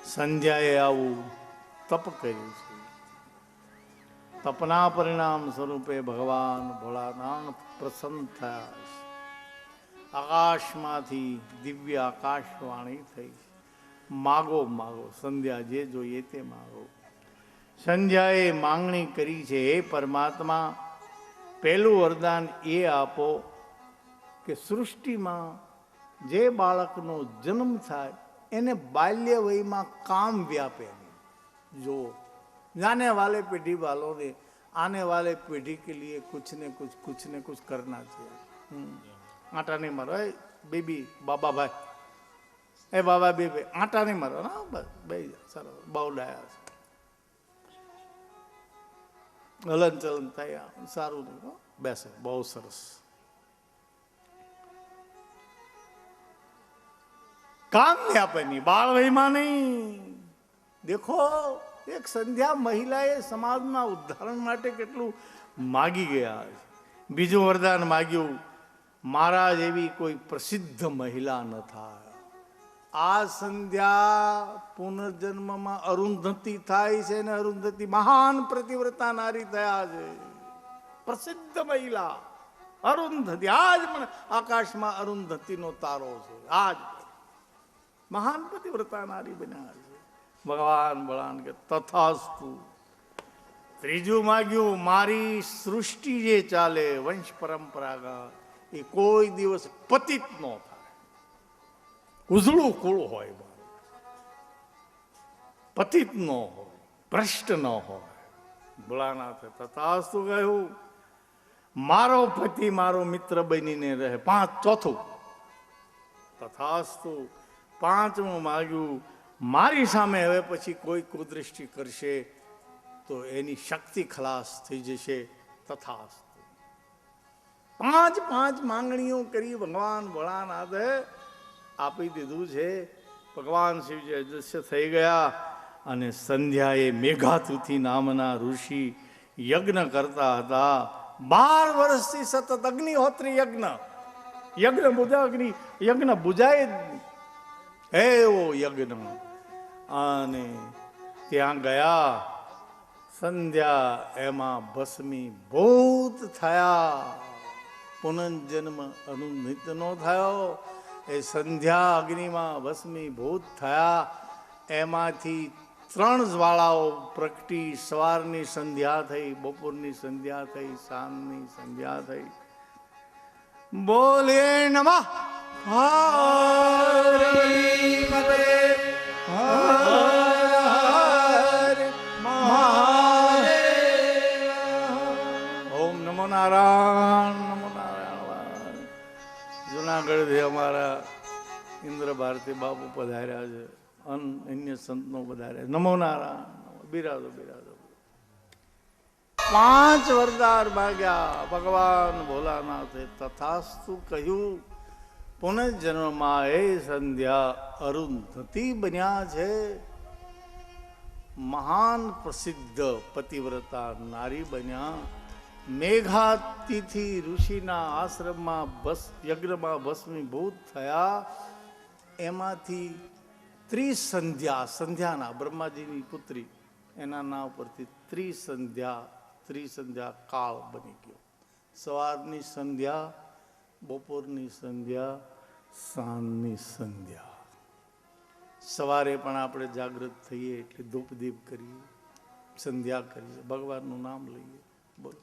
સંધ્યાએ આવું તપ કર્યું છે. તપના પરિણામ સ્વરૂપે ભગવાન ભોળાનાથ પ્રસન્ન થયા છે. આકાશમાંથી દિવ્ય આકાશવાણી થઈ. માગો માગો, સંધ્યા જે જોઈએ તે માગો. સંધ્યાએ માંગણી કરી છે, હે પરમાત્મા, પહેલું વરદાન એ આપો કે સૃષ્ટિમાં જે બાળકનો જન્મ થાય એને બાલ્ય વયમાં કામ વ્યાપે. જો जाने वाले पीढ़ी वालों ने आने वाले पीढ़ी के लिए कुछ ने कुछ करना चाहिए. आटा नहीं मारो ए बेबी बाबा भाई, ए बाबा बेबी आटा नहीं मारो ना, बस भाई सर बहू डाया हलन चलन થયા સારું નહીં. બેસે બહુ સરસ. કામ નહીં આપે નહીં, બાળ વયમાં નહીં. દેખો એક સંધ્યા મહિલાએ સમાજના ઉદ્ધારણ માટે કેટલું માગી ગયા. બીજું વરદાન માગ્યું, મારા જેવી કોઈ પ્રસિદ્ધ મહિલા ન થાય. આ સંધ્યા પુનર્જન્મમાં અરુંધતી થાય છે ને અરુંધતી મહાન પ્રતિવ્રતા નારી થયા છે. પ્રસિદ્ધ મહિલા અરુંધતી. આજ મને આકાશમાં અરુંધતીનો તારો છે. આજ મહાન પ્રતિવ્રતા નારી બન્યા છે. ભગવાન ભગવાન કે તથાસ્તુ. ત્રીજું માગ્યું, મારી સૃષ્ટિ જે ચાલે વંશ પરંપરાગત એ કોઈ દિવસ પતિત ન થાય. ઉજળું કુળ હોય, પતિત ન હોય, ભ્રષ્ટ ન હોય. ભોળાનાથે તથાસ્તુ કહ્યું. મારો પતિ મારો મિત્ર બનીને રહે. ચોથું તથાસ્તુ. પાંચમું માગ્યું, મારી સામે હવે પછી કોઈ કુદૃષ્ટિ કરશે તો એની શક્તિ ખલાસ થઈ જશે. તથાસ્તુ. પાંચ માંગણીઓ કરી ભગવાન ભોળાનાથે આપી દીધું છે. ભગવાન શિવજી અદૃશ્ય થઈ ગયા અને સંધ્યાએ મેઘાતુથી નામના ઋષિ યજ્ઞ કરતા હતા. 12 વર્ષથી સતત અગ્નિહોત્રી યજ્ઞ બુજાય એવો યજ્ઞ. અને ત્યાં ગયા સંધ્યા એમાં ભસ્મી ભૂત થયા. પુનર્જન્મ અનુનિત નો થયો. એ સંધ્યા અગ્નિમાં ભસ્મી ભૂત થયા. એમાંથી 3 જ્વાળાઓ પ્રગટી. સવારની સંધ્યા થઈ, બપોરની સંધ્યા થઈ, સાંજની સંધ્યા થઈ. બોલે નમઃ ઓમ નમો નારાયણ. નમો નારાયણ. જુનાગઢથી અમારા ઇન્દ્ર ભારતી બાપુ પધાર્યા છે. અન્ય સંતનો પધાર્યા. નમો નારાયણ. બિરાજો બિરાજો. 5 વરદાન માગ્યા. ભગવાન ભોલાનાથે તથાસ્તુ કહ્યું. પુનર્જન્મમાં એ સંધ્યા અરુંધતી બન્યા છે. મહાન પ્રસિદ્ધ પતિવ્રતા નારી બન્યા. મેઘાતિથી ઋષિના આશ્રમમાં યજ્ઞમાં ભસ્મીભૂત થયા. એમાંથી ત્રિસંધ્યાના બ્રહ્માજીની પુત્રી એના નામ પરથી ત્રિસંધ્યા કાળ બની ગયો. સવારની સંધ્યા, બપોરની સંધ્યા, સાંજની સંધ્યા. સવારે પણ આપણે જાગૃત થઈએ એટલે ધૂપદીપ કરીએ, સંધ્યા કરીએ, ભગવાનનું નામ લઈએ. બોલો,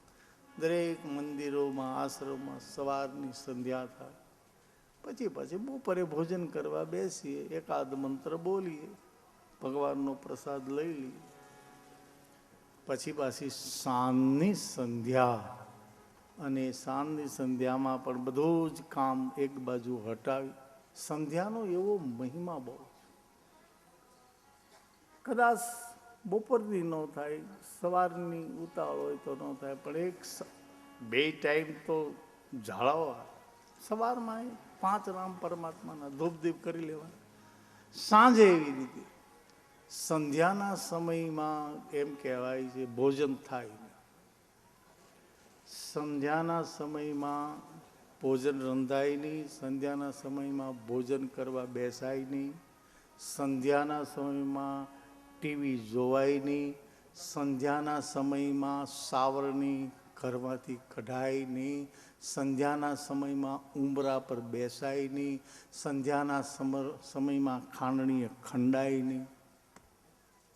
દરેક મંદિરોમાં આશ્રમમાં સવારની સંધ્યા થાય. પછી બપોરે ભોજન કરવા બેસીએ, એકાદ મંત્ર બોલીએ, ભગવાનનો પ્રસાદ લઈ લઈએ. પછી સાંજની સંધ્યા. અને સાંજની સંધ્યામાં પણ બધું જ કામ એક બાજુ હટાવી. સંધ્યાનો એવો મહિમા બહુ. કદાચ બપોરની ન થાય, સવારની ઉતાવળ હોય તો ન થાય, પણ 2 ટાઈમ તો જાળવવા. સવારમાં 5 રામ પરમાત્માના ધૂપદીપ કરી લેવા. સાંજે એવી રીતે. સંધ્યાના સમયમાં એમ કહેવાય છે ભોજન થાય. સંધ્યાના સમયમાં ભોજન રંધાય નહીં. સંધ્યાના સમયમાં ભોજન કરવા બેસાય નહીં. સંધ્યાના સમયમાં ટીવી જોવાય નહીં, સંધ્યાના સમયમાં સાવરણી ઘરમાંથી કઢાય નહીં, સંધ્યાના સમયમાં ઉંબરા પર બેસાય નહીં, સંધ્યાના સમયમાં ખાંડણીએ ખંડાય નહીં,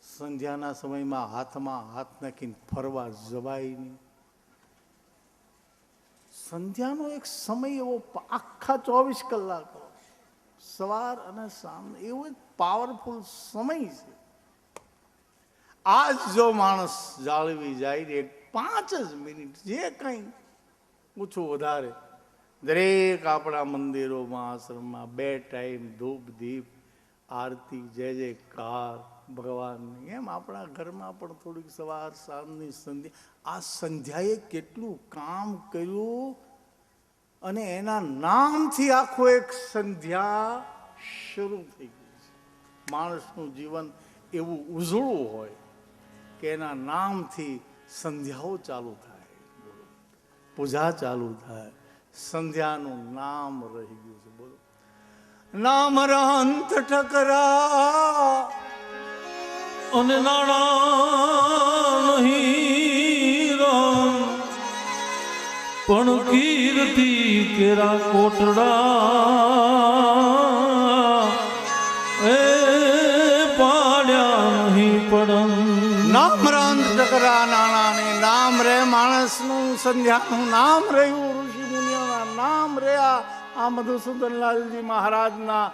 સંધ્યાના સમયમાં હાથમાં હાથ નાખીને ફરવા જવાય નહીં. સંધ્યાનો એક સમય એવો આખા 24 કલાકો સવાર અને સાંજ એવો એક પાવરફુલ સમય છે. આજ જો માણસ જાળવી જાય ને 5 જ મિનિટ જે કંઈ ઓછું વધારે દરેક આપણા મંદિરોમાં આશ્રમમાં 2 ટાઈમ ધૂપ દીપ આરતી જય જયકાર ભગવાનની, એમ આપણા ઘરમાં પણ થોડીક સવાર સાંજની સંધ્યા. આ સંધ્યાએ કેટલું કામ કર્યું અને એના નામથી આખો એક સંધ્યા શરૂ થઈ ગઈ છે. માણસનું જીવન એવું ઉજળું હોય કે એના નામથી સંધ્યાઓ ચાલુ થાય, પૂજા ચાલુ થાય. સંધ્યાનું નામ રહી ગયું છે. બોલો નામ રહંત ઠકરા અને નાણા નહીં રામ પણ કીર્તિ કેરા કોટડા એ પાડ્યા નહીં પડમ. નામ રહંત ઠકરા નાણા ને નામ રે માણસનું સંધ્યાનું નામ રહ્યું, ઋષિ મુનિઓના નામ રહ્યા, આ મધુસૂદનલાલજી મહારાજના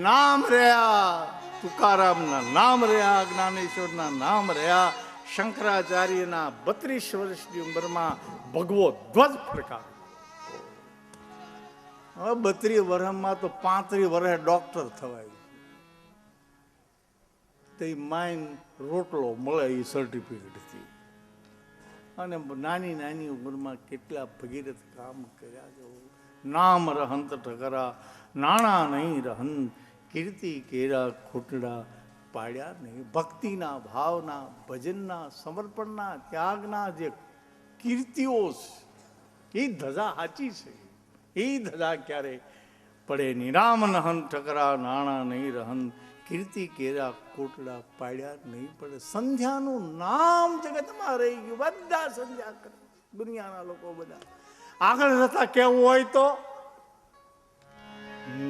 નામ રહ્યા, તુકારામના નામ રહ્યા, જ્ઞાનેશ્વરના નામ રહ્યા, શંકરાચાર્યના 32 વર્ષની ઉંમરમાં ભગવો ધ્વજ ફરકાવ્યો. હવે 32 વર્ષમાં તો 35 વર્ષે ડોક્ટર થવાય, તે માઇન રોટલો મળે એ સર્ટિફિકેટથી. અને નાની નાની ઉંમરમાં કેટલા ભગીરથ કામ કર્યા છે. નામ રહંત ઠકરા નાણા નહીં રહંત કીર્તિ કેરા ખોટડા પાડ્યા નહીં. ભક્તિના ભાવના ભજનના સમર્પણના ત્યાગના જે કીર્તિઓ છે એ ધજા સાચી છે, એ ધજા ક્યારે પડે નહીં. રામ નહન ઠકરા નાણા નહીં રહન કીર્તિ કેરા કોટડા પાડ્યા નહીં પડે. સંધ્યાનું નામ જગતમાં રહી ગયું. બધા સંધ્યા કરે, દુનિયાના લોકો બધા. આગળ જતા કેવું હોય તો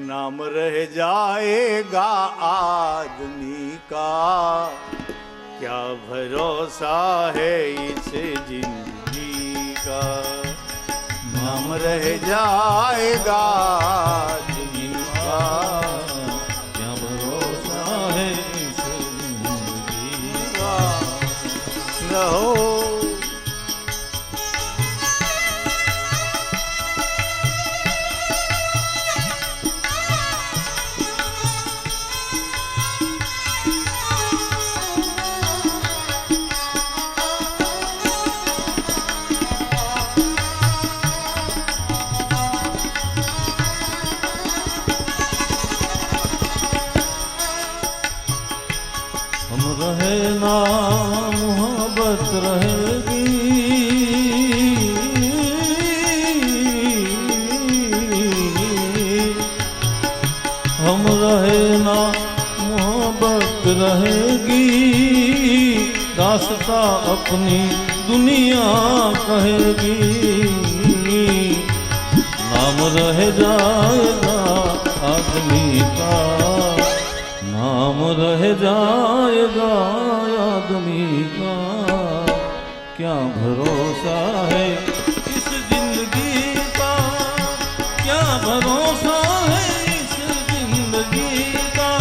नाम रह जाएगा आदमी का क्या भरोसा है इस जिंदगी का. नाम रह जाएगा आदमी का क्या भरोसा है इस जिंदगी का. रहो रहना मोहब्बत रहेगी, हम रहना मोहब्बत रहेगी, दास्ता अपनी दुनिया कहेगी. नाम रह जाएगा आदमी का, नाम रह जाएगा आदमी का क्या भरोसा है इस जिंदगी का. क्या भरोसा है इस जिंदगी का.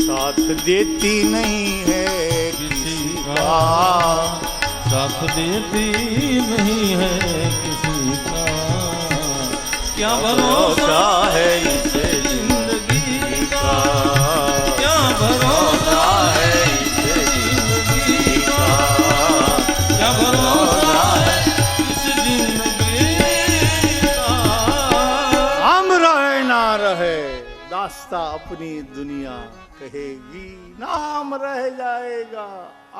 साथ देती नहीं है किसी का, साथ देती नहीं है किसी का. क्या भरोसा है इस जिंदगी का. क्या भरोसा है है दास्ता अपनी दुनिया कहेगी, नाम रह जाएगा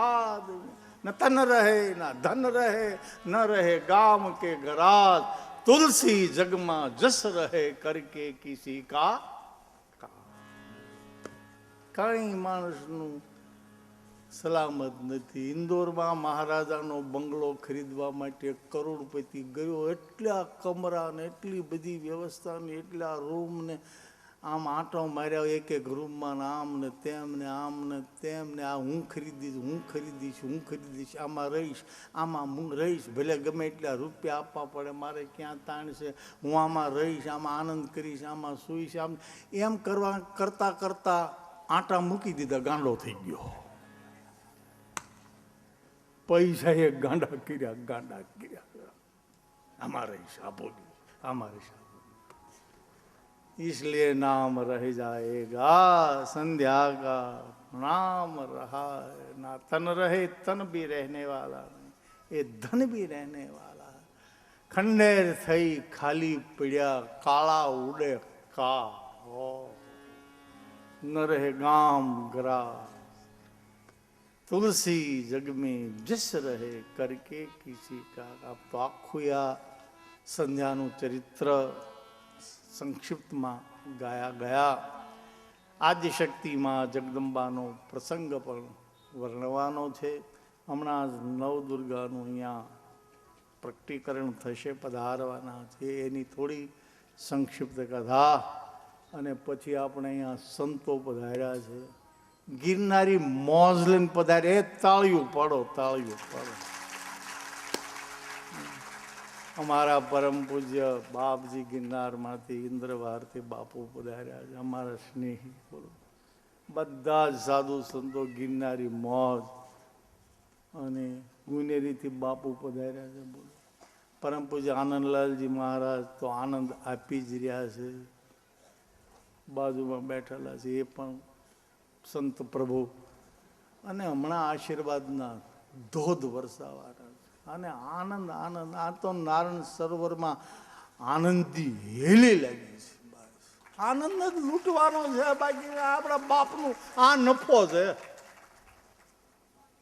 आदमी, न तन रहे न धन रहे, न रहे गाम के गराज, तुलसी जगमा जस रहे करके किसी का કઈ માણસનું સલામત નથી. ઇન્દોરમાં મહારાજાનો બંગલો ખરીદવા માટે કરોડપતિ ગયો, એટલા કમરા ને એટલી બધી વ્યવસ્થા ને એટલા રૂમ ને આમ આંટો માર્યા એક એક રૂમમાં, આમ ને તેમ ને આમ ને તેમ ને, આ હું ખરીદીશ, આમાં રહીશ, આમાં હું રહીશ, ભલે ગમે એટલા રૂપિયા આપવા પડે, મારે ક્યાં તાણ છે, હું આમાં રહીશ, આમાં આનંદ કરીશ, આમાં સૂઈશ, આમ એમ કરતા કરતા આટા મૂકી દીધા, ગાંડો થઈ ગયો. પૈસા એ ગાંડા કર્યા, આમાં રહીશ, આ બોલી, આમાં રહીશ. इसलिए नाम रह जाएगा संध्या का, नाम रहा है ना, तन रहे तन भी रहने वाला नहीं, ये धन भी रहने वाला है. खंडेर થઈ ખાલી પડ્યા, કાળા ઉડે કા, न रहे गाम ग्रा, तुलसी जग में जिस रहे करके किसी का. आप तो આખું આ સંધ્યાનું ચરિત્ર સંક્ષિપ્તમાં ગાયા ગયા. આદ્યશક્તિમાં જગદંબાનો પ્રસંગ પણ વર્ણવાનો છે. હમણાં જ નવદુર્ગાનું અહીંયા પ્રકટીકરણ થશે, પધારવાના છે, એની થોડી સંક્ષિપ્ત કથા. અને પછી આપણે અહીંયા સંતો પધાર્યા છે, ગિરનારી મોજ લઈને પધાર્યા. તાળીયું પાડો, તાળીયું પાડો. અમારા પરમ પૂજ્ય બાપજી ગિરનારમાંથી ઇન્દ્રવારથી બાપુ પધાર્યા છે, અમારા સ્નેહી. બોલો, બધા જ સાધુ સંતો ગિરનારી મોજ, અને ગુનેરીથી બાપુ પધાર્યા છે. બોલો, પરમ પૂજ્ય આનંદલાલજી મહારાજ તો આનંદ આપી જ રહ્યા છે, બાજુમાં બેઠેલા છે, એ પણ સંત પ્રભુ. અને હમણાં આશીર્વાદના ધોધ વરસાવાના, અને આનંદ આનંદ. આ તો નારાયણ સરોવરમાં આનંદથી હેલી લાગી છે. બસ આનંદ જ લૂંટવાનો છે, બાકી આપણા બાપનું આ નફો છે,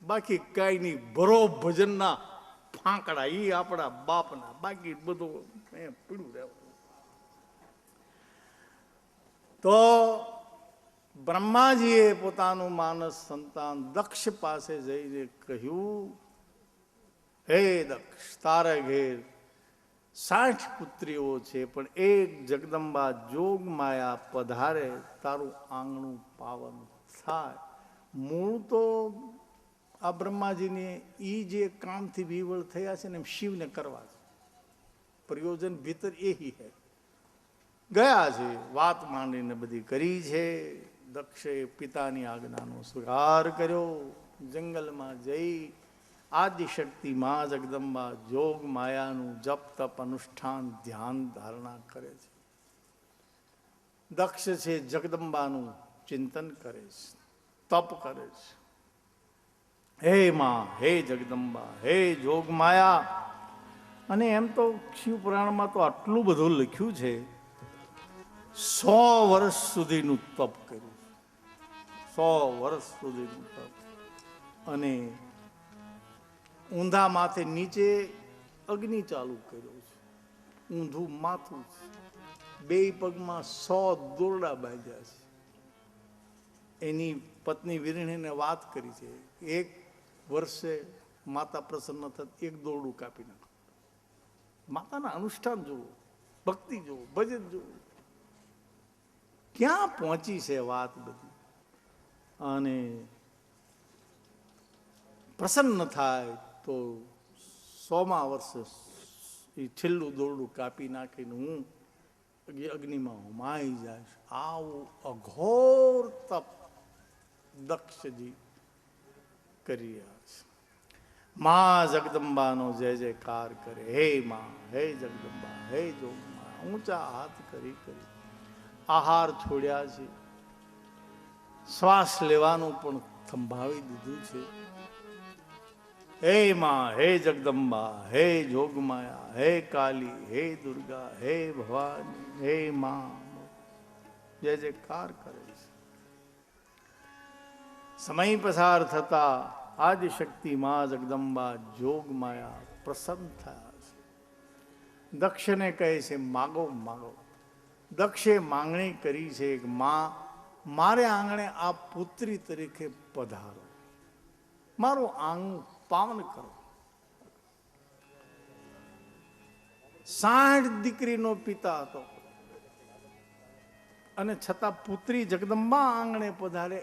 બાકી કઈ નહીં. ભરો ભજનના ફાંકડા એ આપણા બાપના, બાકી બધું પીડું રહેવું. તો બ્રહ્માજીએ પોતાનું માનસ સંતાન દક્ષ પાસે જઈને કહ્યું, હે દક્ષ, તારા ઘેર 60 પુત્રીઓ છે, પણ એક જગદંબા જોગ માયા પધારે, તારું આંગણું પાવન થાય. મૂળ તો આ બ્રહ્માજીને એ જે કામથી વિવળ થયા છે ને એમ શિવને કરવા છે, પ્રયોજન ભીતર એ હે. ગયા છે, વાત માંડીને બધી કરી છે. દક્ષે પિતાની આજ્ઞાનો સ્વીકાર કર્યો, જંગલમાં જઈ આદિશક્તિ માં જગદંબા જોગ માયાનું જપ તપ અનુષ્ઠાન ધ્યાન ધારણા કરે છે. દક્ષ છે જગદંબાનું ચિંતન કરે છે, તપ કરે છે. હે માં, હે જગદંબા, હે જોગ માયા. અને એમ તો શિવ પુરાણમાં તો આટલું બધું લખ્યું છે, 100 વર્ષ સુધીનું તપ કર્યું, 100 વર્ષ સુધીનું તપ. અને ઊંધા માથે નીચે અગ્નિ ચાલુ કર્યો છે, ઊંધું માથું છે, 2 પગમાં 100 દોરડા બાંધ્યા છે. એની પત્ની વીરણીને વાત કરી છે, 1 વર્ષે માતા પ્રસન્ન થતા 1 દોરડું કાપી નાખો. માતાના અનુષ્ઠાન જુઓ, ભક્તિ જુઓ, ભજન જુઓ, ક્યાં પહોંચી છે વાત બધી. અને પ્રસન્ન થાય તો 100મા વર્ષે એ છેલ્લું દોરડું કાપી નાખીને હું અગ્નિમાં હોમાઈ જાય. આવું અઘોર તપ દક્ષજી કરી રહ્યા છે. માં જગદંબાનો જય જયકાર કરે. હે માં, હે જગદંબા, હે જોગમાં. ઊંચા હાથ કરી કરી આહાર છોડ્યા છે, શ્વાસ લેવાનું પણ થંભાવી દીધું છે. હે માં, હે જગદંબા, હે જોગમાયા, હે કાલી, હે દુર્ગા, હે ભવાની, હે માં. જય જયકાર કરે છે. સમય પસાર થતા આદિ શક્તિ માં જગદંબા જોગ માયા પ્રસન્ન થયા છે. દક્ષને કહે છે માગો માગો. દક્ષે માંગણી કરી છે કે માં મારે આંગણે આ પુત્રી તરીકે પધારો, મારું આંગણું પાવન કરો. 60 દીકરીનો પિતા હતો અને છતાં પુત્રી જગદંબા આંગણે પધારે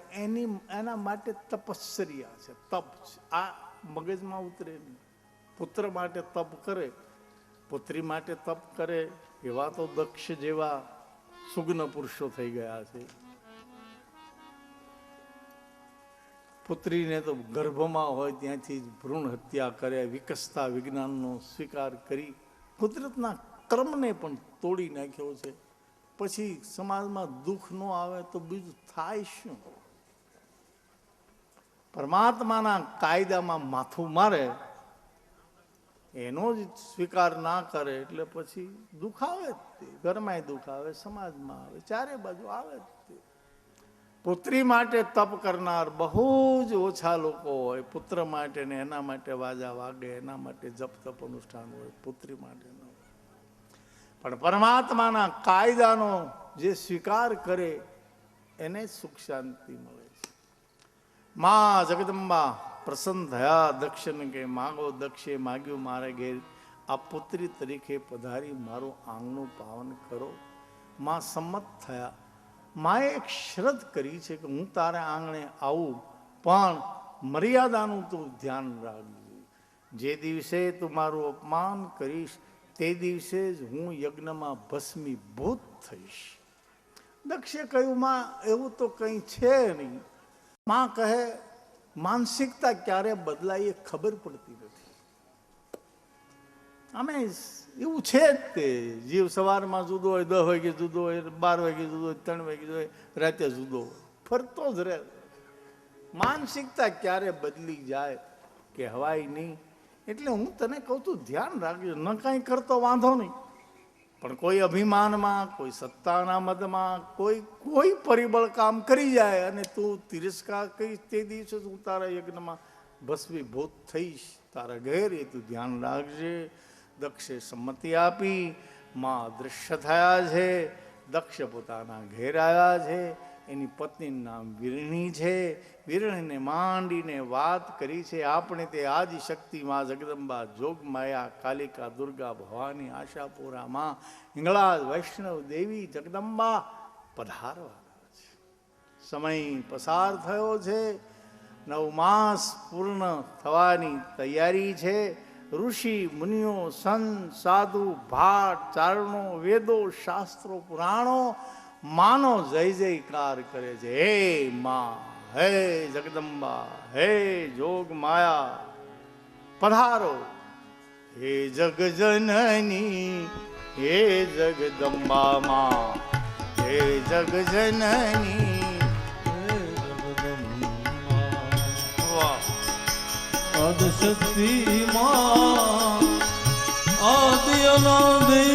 એના માટે તપશ્ચર્યા છે, તપ છે. આ મગજમાં ઉતરે નહીં. પુત્ર માટે તપ કરે, પુત્રી માટે તપ કરે, એવા તો દક્ષ જેવા સુગ્ન પુરુષો થઈ ગયા છે. પુત્રીને તો ગર્ભમાં હોય ત્યાંથી જ ભ્રૂણ હત્યા કરે, વિકસતા વિજ્ઞાનનો સ્વીકાર કરી કુદરતના ક્રમને પણ તોડી નાખ્યો છે. પછી સમાજમાં દુઃખ ન આવે તો બીજું થાય શું? પરમાત્માના કાયદામાં માથું મારે, એનો જ સ્વીકાર ના કરે એટલે પછી દુઃખ આવે જ તે. ઘરમાં દુઃખ આવે, સમાજમાં આવે, ચારે બાજુ આવે જ તે. પુત્રી માટે તપ કરનાર બહુ જ ઓછા લોકો હોય. પુત્ર માટે ને એના માટે વાજા વાગે, એના માટે જપ તપ અનુષ્ઠાન હોય, પુત્રી માટે ન હોય. પણ પરમાત્માના કાયદાનો જે સ્વીકાર કરે એને સુખ શાંતિ મળે છે. માં જગદંબા પ્રસન્ન થયા. દક્ષને કે માગો. દક્ષે માગ્યું મારે ઘેર આ પુત્રી તરીકે પધારી મારું આંગણું પાવન કરો. માં સંમત થયા. માએ એક શરત કરી છે કે હું તારે આંગણે આવું, પણ મર્યાદાનું તું ધ્યાન રાખજે. જે દિવસે તું મારું અપમાન કરીશ તે દિવસે જ હું યજ્ઞમાં ભસ્મીભૂત થઈશ. દક્ષે કહ્યું માં એવું તો કંઈ છે નહીં. માં કહે માનસિકતા ક્યારે બદલાય એ ખબર પડતી નથી. અમે એવું છે જ તે. જીવ સવારમાં જુદો હોય, 10 વાગે જુદો હોય, 12 વાગે જુદો હોય, 3 વાગે જુદો હોય, રાતે જુદો હોય, ફરતો જ રહે. માનસિકતા ક્યારે બદલી જાય કે હવાય નહીં. એટલે હું તને કહું તું ધ્યાન રાખજો. ન કાંઈ કરતો વાંધો નહીં, પણ કોઈ અભિમાનમાં, કોઈ સત્તાના મદમાં, કોઈ પરિબળ કામ કરી જાય અને તું તિરસ્કાર કરીશ તે દિવસે હું તારા યજ્ઞમાં ભસ્મીભૂત થઈશ. તારા ઘેર એ તું ધ્યાન રાખજે. દક્ષે સંમતિ આપી. માં દૃશ્ય થયા છે. દક્ષ પોતાના ઘેર આવ્યા છે. એની પત્નીનું નામ વીરણી છે. વીરણીને માંડીને વાત કરી છે આપણે તે આદિ શક્તિ માં જગદંબા જોગ માયા કાલિકા દુર્ગા ભવાની આશાપુરા માં હિંગળાજ વૈષ્ણવ દેવી જગદંબા પધારવાના છે. સમય પસાર થયો છે. 9 માસ પૂર્ણ થવાની તૈયારી છે. ઋષિ મુનિઓ, સંત સાધુ, ભાટ ચારણો, વેદો શાસ્ત્રો પુરાણો માનો જય જયકાર કરે છે. હે માં, હે જગદંબા, હે જોગ માયા પધારો. હે જગજનની, હે જગદંબા માં, હે જગજનની. આદિશક્તિ માં આદિ અનાદિ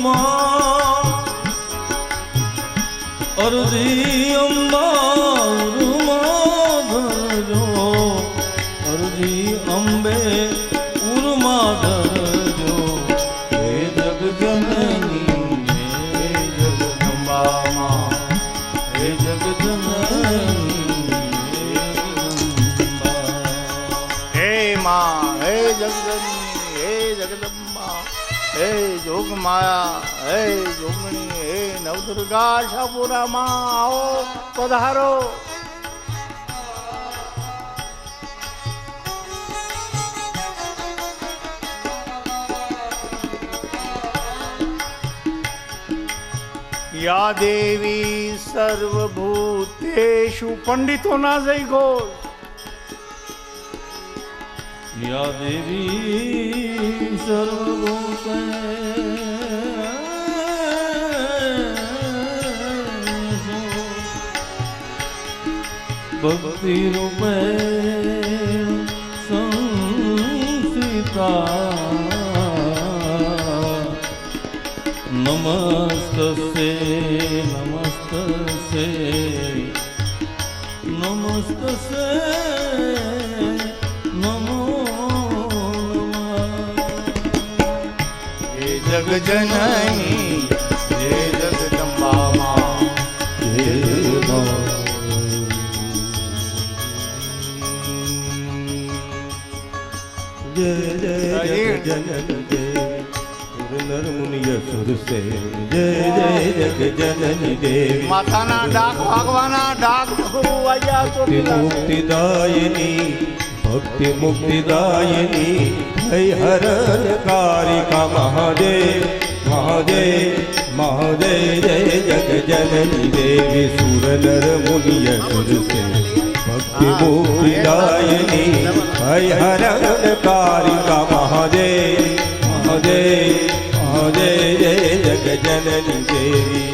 માં અરજી અંબા ઉર્મા ધરજો. અરજી અંબે ઉર્મા ધરજો. હે જગજનની, હે જોગ માયા, હે જોગણી, હે નવદુર્ગા આશાપુરામાં આવો પધારો. યા દેવી સર્વભૂતેષુ. પંડિતોના જય ઘોષ. યા દેવી સર્વભૂતેષુ ભક્તિ રૂપે સંસ્થિતા. નમસ્તસ્ય નમસ્તસ્ય નમસ્તસ્ય નમો હે જગજનની હે જગદંબા માં હે જય જય જગ જનન દેવી નર મુનિય સુર સે જય જય જગ જનની દેવી માથાના ડાક વાગવાના ડાક ડગરું વાગ્યા ભક્તિ ચોટીલા મુક્તિદાયિની ભક્તિ મુક્તિદાયિની હૈ હરણ કારિકા મહાદેવ મહાદેવ મહાદેવ જય જગ જનની દેવી સુર નર મુનિય સુર સે ભક્તિ મુક્તિદાયિની હૈ હરણ કારિકા મહાદેવ મહાદેવ મહાદેવ જય જગ જનની દેવી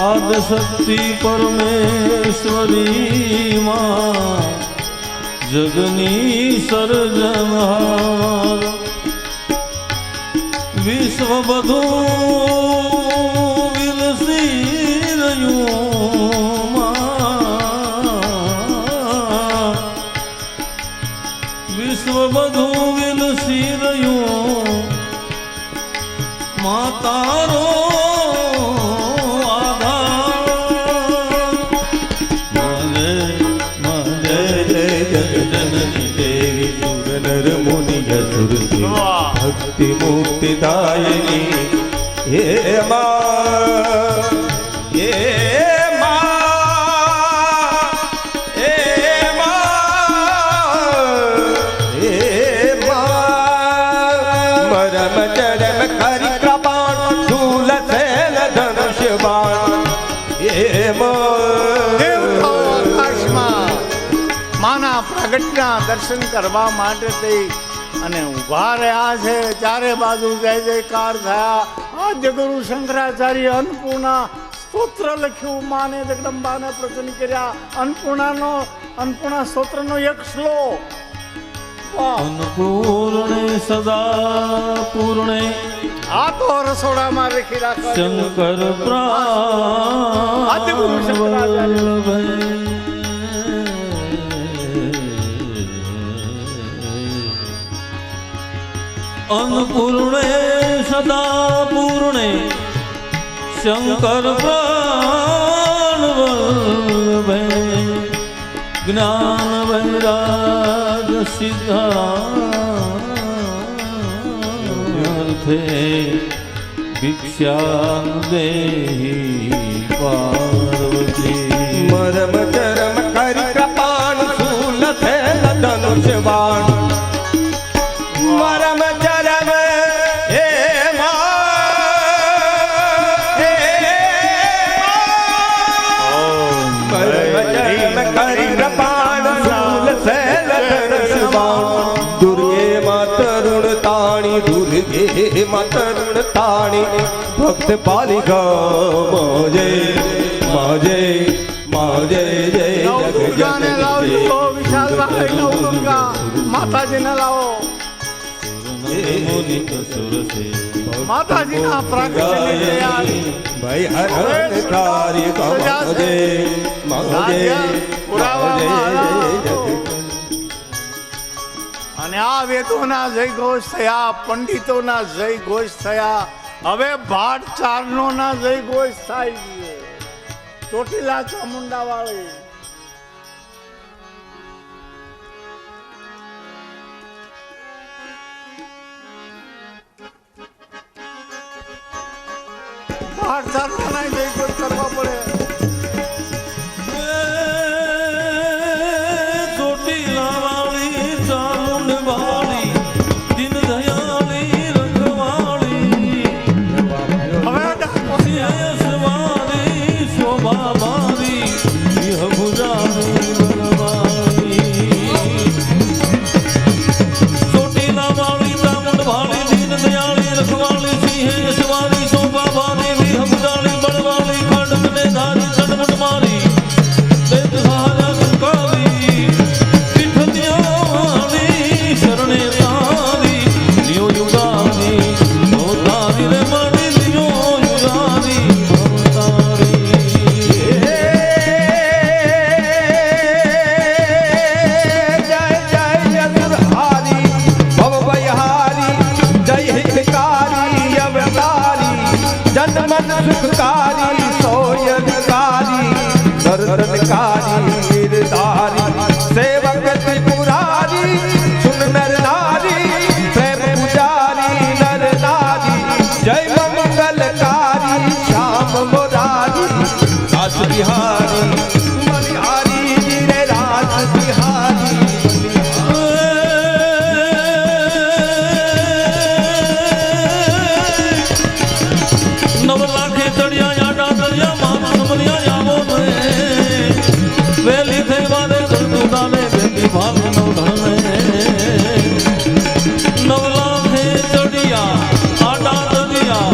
આદશક્તિ પરમેશ્વરી માં જગની સર્જનહાર વિશ્વ બધું વિલસી રહ્યું માં વિશ્વ બધું વિલસી રહ્યું માતારો ભક્તિ મુક્તિદાયિની હે મા હે મા હે મા હે મા મરમ ચરમ કરી કૃપાણ શૂલ સેન ધનુષ બાણ હે દેવતાઓ આકાશમાં માના પ્રગટના દર્શન કરવા માટે તે અને ઊભા રહ્યા છે ચારે બાજુ જય જયકાર થયા આદ્ય ગુરુ શંકરાચાર્ય અન્નપૂર્ણા સ્તોત્ર લખ્યું માને જગદંબાને પ્રસન્ન કર્યા અન્નપૂર્ણા સ્તોત્રનો એક શ્લોક વાહ! અન્નપૂર્ણે સદા પૂર્ણે આ તો રસોડામાં રેખી રાખવા જેવું. શંકર આદ્ય ગુરુ શંકરાચાર્ય. અન્નપૂર્ણે સદા પૂર્ણે શંકર પ્રાણવલ્લભે જ્ઞાન વૈરાગ સિદ્ધાર્થે ભિક્ષા દેહી પાર્વતી મરમ ચરમ કરી કૃપાણ શૂલ થેલ ધનુષ બાણ મરમ ચરમ હે મરમ ચરમ કરી કૃપાણ શૂલ થેલ ધનુષ બાણ દુર્ગે માતરુણ તાણી દુર્ગે માતરુણ તાણી ભક્ત પાલિકા મોજે મોજે મોજે જય જગ નવદુર્ગાને લાવજો વિશાલભાઈ નવદુર્ગા માતાજીને લાવો માતાજીના પ્રાગટ્યની તૈયારી ભાઈ હરણ કારિકા મોજે મોજે અને આ વેદોના જય ઘોષ થયા પંડિતોના જય ઘોષ થયા હવે ભાટ ચારણોના જય ઘોષ થાય છે ચોટીલા ચામુંડા વાળી ભાટ ચારણોના જય ઘોષ કરવા પડે ચોટીલા વાળી ચામુંડ વાળી દિન દયાળી રખવાળી હવે સિંહસવાળી શોભા મારી ભુજાની બળવાળી ચોટીલા વાળી ચામુંડ વાળી દિન દયાળી રખવાળી સિંહસવાળી શોભા મારી ભુજાની બળવાળી ખડક ને ધારી ચડમટ મારી मन सुखकारी सोयनकारी दर्शनकारी गिरधारी सेवक त्रिपुरारी सुन नर नारी प्रेम पुजारी नर नारी जय मंगलकारी श्याम मुरारी रास बिहारी मनिहारी रे रास बिहारी નવલાખે ચડિયા યાડા દરિયા માં સમરિયા આવો ને વેલી થઈ વારે કરતું દાને બેટી ભાગ નવ ધણે નવલાખે ચડિયા આડા દરિયા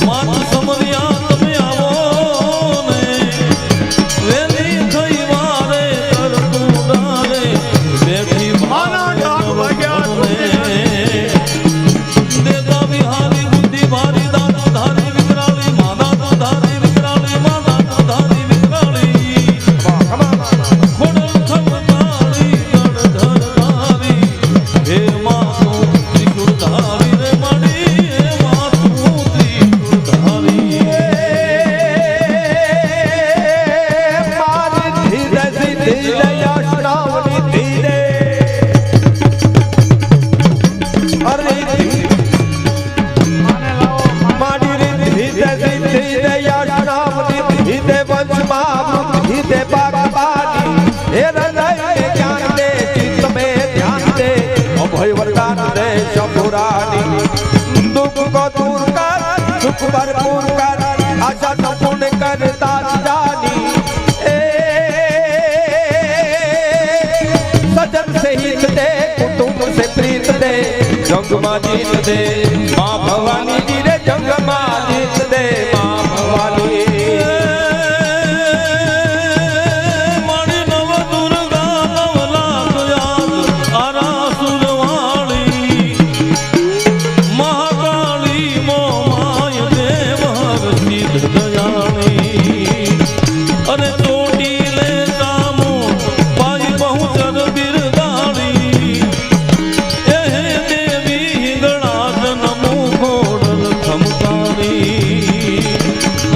માં સમરિયા તમે આવો ને વેલી થઈ વારે કરતું દાને બેટી ભાગ નવ ધણે દેતા બિહારી બુદ્ધિ ભારી દાતા ધારી વિકરાળી માતા તો ધારી વિકરાળી માતા તો ધારી વિકરાળી ખોડલ ખમતાળી ગણધર ધારી હે માતું ત્રિશુળ ધારી રે મળી હે માતું ત્રિશુળ ધારી મારી ધીરે ધીરે યશનાવની ધીરે અરે મારી ધીરે ધીરે યશનાવની ધીરે વંશમાં ધીરે બાગબાની હે હૃદય જ્ઞાન દે ચિત્ત में ध्यान दे अभय वरदान दे शंभुरानी दुख को दूर कर सुख भरपूर कर आशा संपूर्ण कर दास जानी ए सजन से हित दे कुटुंब से प्रीत दे जंग मां जीत दे मां भवानी जी रे जंग मां जीत दे मां भवानी મારી નવ દુર્ગા નવ લાખ યાદ આરાસુર વાળી મહાકાળી મોમાય દેવ હર સિદ્ધ દયાળી અને ચોટી લે સામો પાઈ પહોંચર બિરદાળી એ દેવી હિંગળાસન મુખોડલ ખમકારી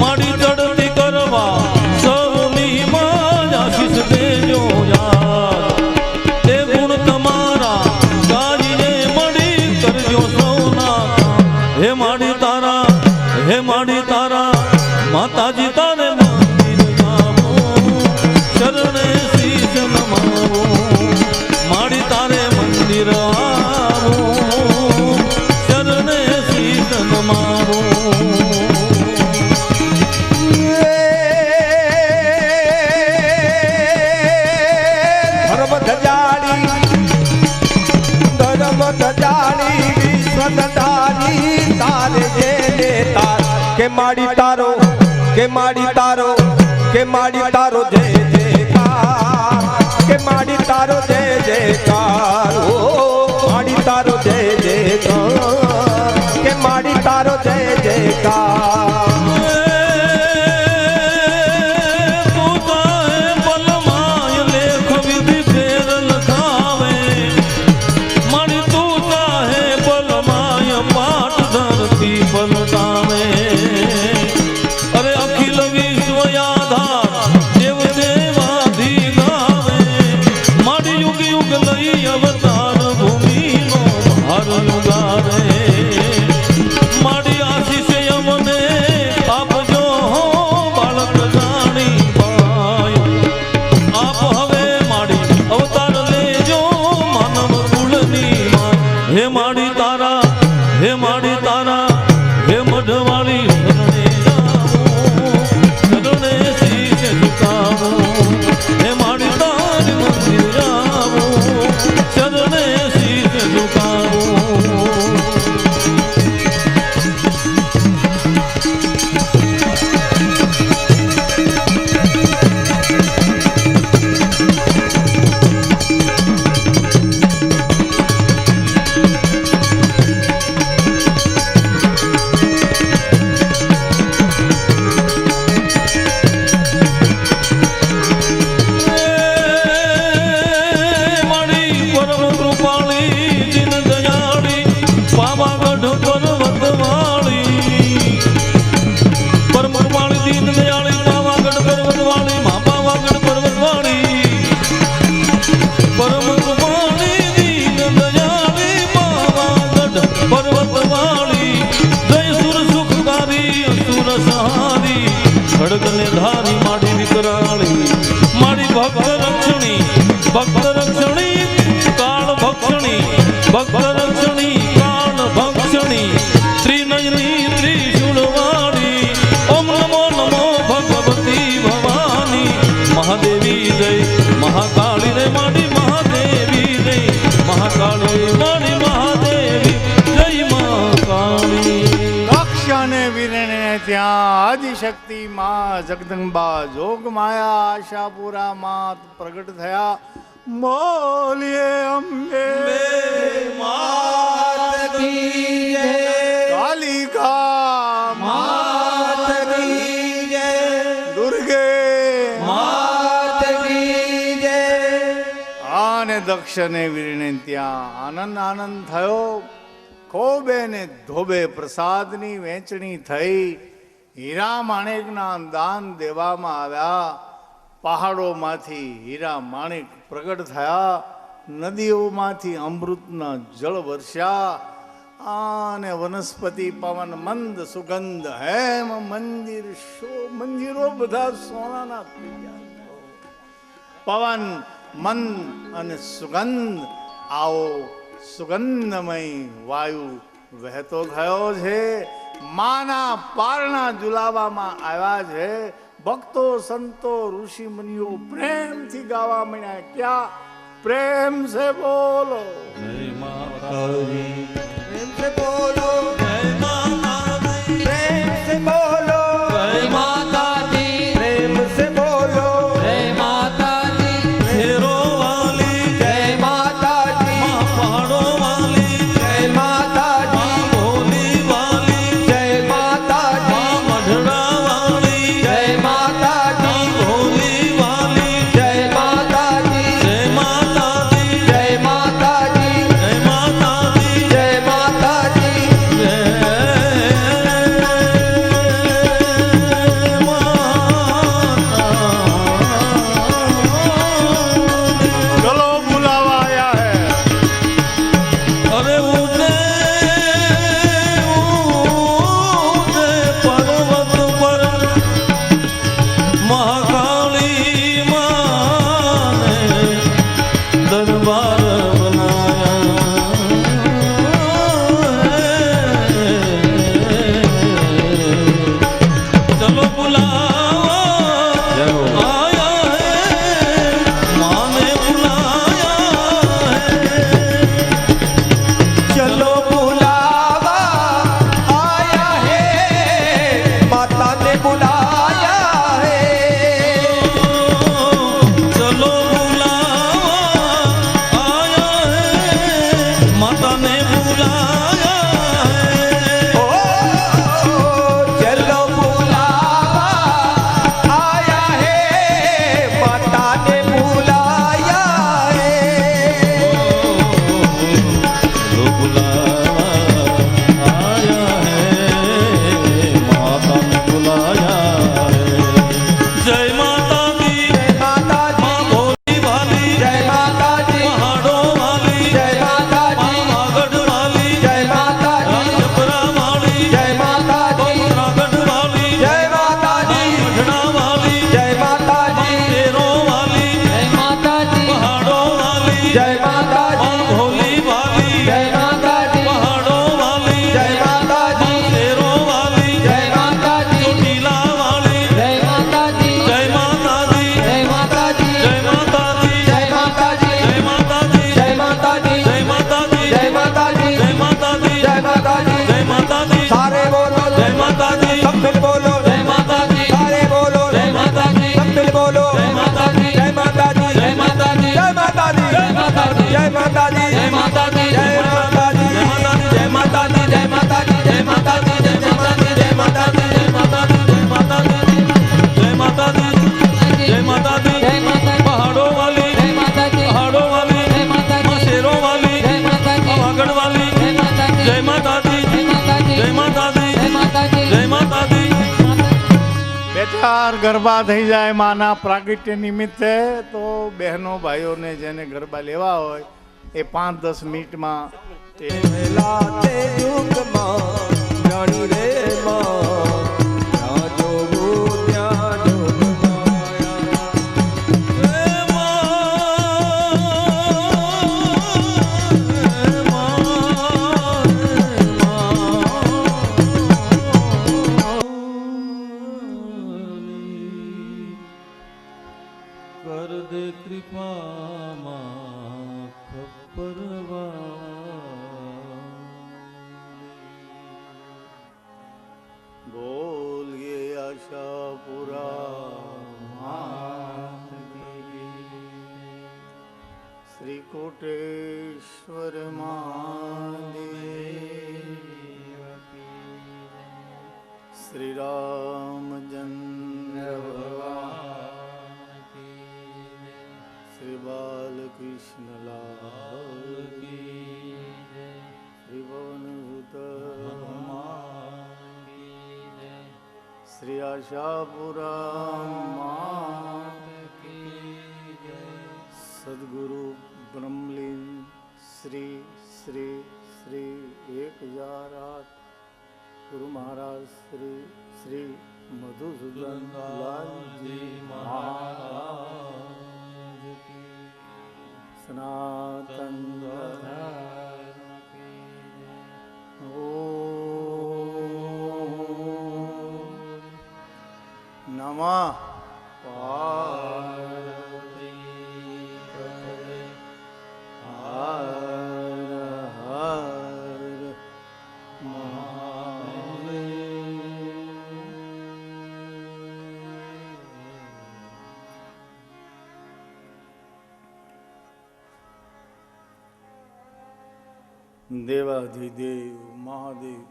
મારી ચડતી કરવા સૌની માં આશીષ દેજો યાદ એ ગુણ તમારા ગાઈને મળી કરજો સૌના હે માડી તારા માતાજી તારે મંદિર ગાવો શરણે શીશ નમાવો માડી તારે મંદિર આવો શરણે શીશ નમાવો धर्म धजाड़ी विश्वदारी तारे जे तार के माड़ी तारो के माड़ी तारो के माड़ी तारो जय जयकार के माड़ी तारो जय जयकार ओ माड़ी तारो जय जयकार के माड़ी तारो जय जयकार અરે અખિલ વિશ્વ યાધાર દેવ દેવાધિ ભક્ષણી ભક્ત રક્ષણી કાળ ભક્ષણી ભક્ત રક્ષણી કાળ ભક્ષણી ત્રિનયની ત્રિશુળવાળી ઓમ નમો નમો ભગવતી ભવાની મહાદેવી જય મહાકાળી રે માડી મહાદેવી જય મહાકાળી માડી મહાદેવી જય મહાકાળી દક્ષ અને વીરને ત્યાં આદિશક્તિ માં જગદંબા જોગ માયા આશાપુરા માત પ્રગટ થયા બોલીએ અંબે मात की जय કાલિકા मात की जय દુર્ગે मात की जय આને દક્ષ અને વીરને ત્યાં આનંદ આનંદ થયો ખોબે ને ધોબે પ્રસાદની વહેંચણી થઈ હીરા માણેકના દાન દેવામાં આવ્યા પહાડોમાંથી હીરા માણેક પ્રગટ થયા નદીઓમાંથી અમૃતના જળ વર્ષા આને વનસ્પતિ પવન મંદ સુગંધ હેમ મંદિરો બધા સોનાના થઈ ગયા પવન મંદ અને સુગંધ આવો સુગંધમય વાયુ વહેતો થયો છે માના પારણા ઝુલાવવામાં આવ્યા છે ભક્તો સંતો ઋષિ મુનિઓ પ્રેમથી ગાવા માંડ્યા ક્યાં પ્રેમ સે બોલો જય માતાજી प्रेम से बोलो જય માતાજી प्रेम से बोलो જય માતાજી प्रेम से बोलो જય માતાજી ફેરો વાલી जय माता जी પહાડો વાલી जय माता जी ભોલી વાલી जय माता जी મઢડા વાલી जय माता जी ભોલી વાલી जय माता जी જય માતાજી जय माता जी જય માતાજી जय माता जी चलो बुलावा आया है अरे ऊंचे ऊंचे पर्वत पर महाकाली माँ ने दरबार बनाया चलो बुलावा आया है माँ ने बुलाया है चलो बुलावा आया है माता ने बुलाया है चलो बुलावा आया है माता ने बुलाया है ओ चलो बुलावा आया है माता ने बुलाया है चलो बुलावा आया है माता ने बुलाया है जय माता दी जय माता जी माँ भोली वाली जय माता जी पहाड़ों वाली जय माता जी माँ गढ़ वाली जय माता जी जपरा वाली जय माता जी गढ़ वाली जय माता जी मढ़ड़ा वाली जय माता जी तेरों वाली जय माता जी पहाड़ों वाली जय माता जी माँ भोली वाली जय माता जी पहाड़ों वाली जय माता जी तेरों वाली जय माता जी चोटीला वाली जय माता जी जय माता दी जय माता जी जय माता दी जय माता जी जय माता दी जय माता जी जय माता दी जय माता जी जय माता दी जय माता जी जय माता दी सारे बोलो जय माता दी सब मिल बोलो जय माता जी सारे बोलो जय माता जी सब मिल बोलो जय माता जी जय माता जी जय माता जी जय माता दी जय माता जी जय माता दी जय माता दी जय माता दी जय माता दी जय माता दी जय माता दी जय माता दी जय माता दी जय माता दी जय माता दी जय माता दी जय माता दी जय माता जी पहाड़ों वाली जय माता जी पहाड़ों वाली जय माता माँ जी शेरों वाली जय माता जी वागड़ वाली जय माता जी जय माता दी जय माता जी जय माता दी जय माता जी जय माता दी બે ચાર ગરબા થઈ જાય માના પ્રાગટ્ય નિમિત્તે તો બહેનો ભાઈઓને જેને ગરબા લેવા હોય એ 5-10 મિનિટમાં એ लाते युग मां जानी रे मां ना जो वो त्या जो माया जय माता દે કૃપામાં ખપરવા બોલીએ આશાપુરા શ્રી કોટેશ્વર મહાદેવ શ્રી રામચંદ્ર ભગવાન શ્રી બાલકૃષ્ણ લાલ શ્રી પવનસુત શ્રી આશાપુરા સદગુરુ બ્રહ્મલીન શ્રી શ્રી શ્રી 1008 ગુરુ મહારાજ શ્રી શ્રી મધુસૂદન લાલજી મહારાજ સનાતન નમઃ પાર્વતી પતયે હર હર મહાદેવ દેવાધિદેવ મહાદેવ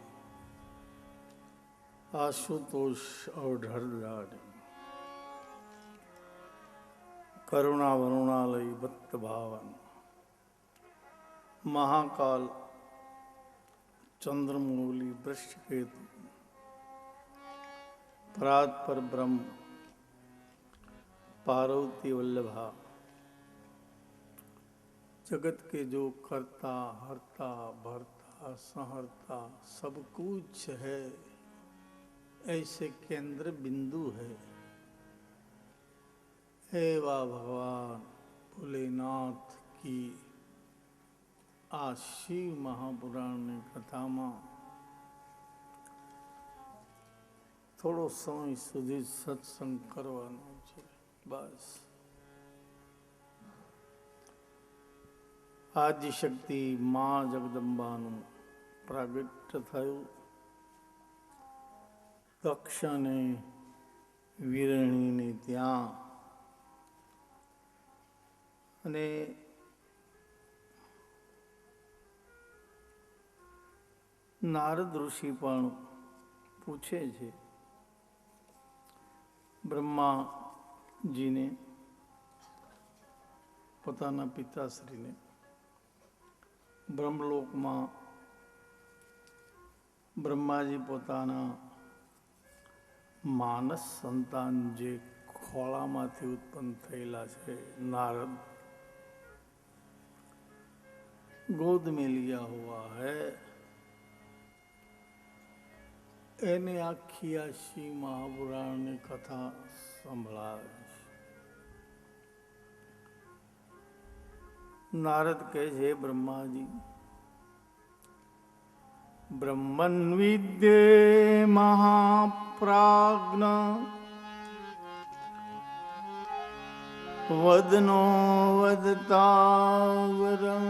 આશુતોષ અવઢરદાર કરુણા વરુણાલય ભક્ત ભાવન મહાકાલ ચંદ્રમૌલી વૃષકેતુ પરાત પર બ્રહ્મ पार्वती वल्लभा जगत के जो करता हरता भरता संहरता सब कुछ है, ऐसे केंद्र बिंदु है। हे वाह भगवान भोलेनाथ की આ શિવ મહાપુરાણની કથામાં થોડો સમય સુધી સત્સંગ કરવાનો છે બસ। આદિશક્તિ મા જગદંબાનું પ્રાગટ્ય થયું। દક્ષને વીરણીને ત્યાં અને નારદ ઋષિ પણ પૂછે છે બ્રહ્માજીને, પોતાના પિતાશ્રીને, બ્રહ્મલોકમાં બ્રહ્માજી પોતાના માનસ સંતાન જે ખોળામાંથી ઉત્પન્ન થયેલા છે नारद, गोद में लिया हुआ है। એને આખી આ શિવ મહાપુરાણની કથા સંભળાવે છે। નારદ કહે છે બ્રહ્માજી, બ્રહ્મન વિદ્યે મહાપ્રાજ્ઞ વદનો વદતાવરમ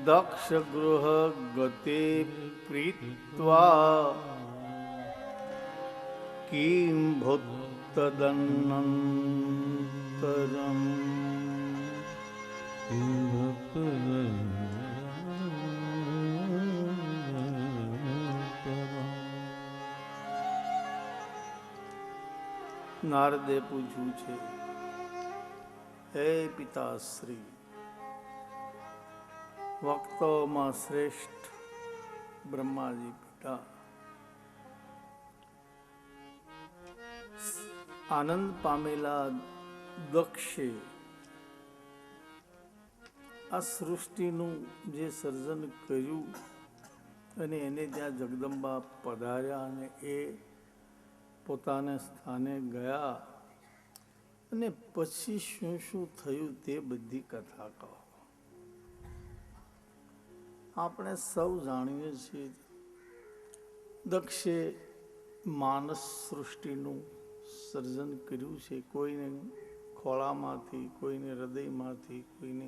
દક્ષ ગૃહ ગતે પ્રીત્વા કિમ ભક્તદનંતરમ। નારદે પૂછ્યું છે, હે પિતાશ્રી, વક્તોમાં શ્રેષ્ઠ બ્રહ્માજી પિતા, આનંદ પામેલા દક્ષે આ સૃષ્ટિનું જે સર્જન કર્યું અને એને ત્યાં જગદંબા પધાર્યા અને એ પોતાના સ્થાને ગયા અને પછી શું શું થયું તે બધી કથા કહો। આપણે સૌ જાણીએ છીએ દક્ષે માનસ સૃષ્ટિનું સર્જન કર્યું છે. કોઈને ખોળામાંથી, કોઈને હૃદયમાંથી, કોઈને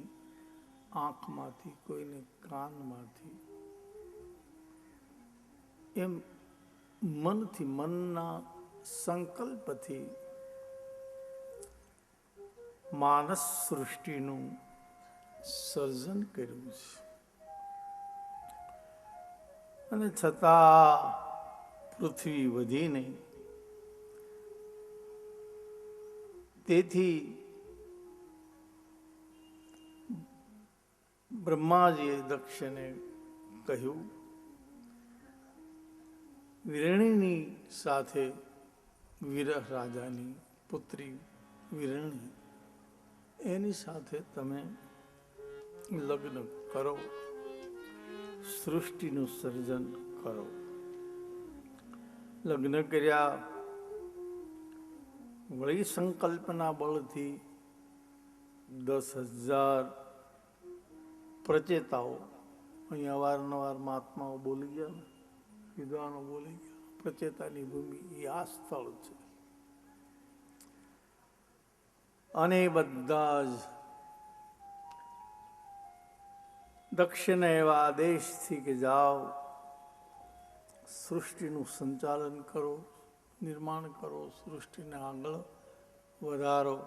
આંખમાંથી, કોઈને કાનમાંથી, એમ મનથી, મનના સંકલ્પથી માનસ સૃષ્ટિનું સર્જન કર્યું છે. અને છતાં પૃથ્વી વધી નહીં. તેથી બ્રહ્માજીએ દક્ષને કહ્યું, વિરણીની સાથે, વિરહ રાજાની પુત્રી વિરણી, એની સાથે તમે લગ્ન કરો, સૃષ્ટિનું સર્જન કરો. લગ્ન કર્યા. વળી સંકલ્પના બળથી 10,000 પ્રચેતાઓ, અહીંયા અવારનવાર મહાત્માઓ બોલી ગયા ને, વિદ્વાનો બોલી ગયા. પ્રચેતાની ભૂમિ એ આ સ્થળ છે. અને બધા જ દક્ષિણ એવા આદેશથી કે જાઓ, સૃષ્ટિનું સંચાલન કરો, નિર્માણ કરો, સૃષ્ટિને આગળ વધારો.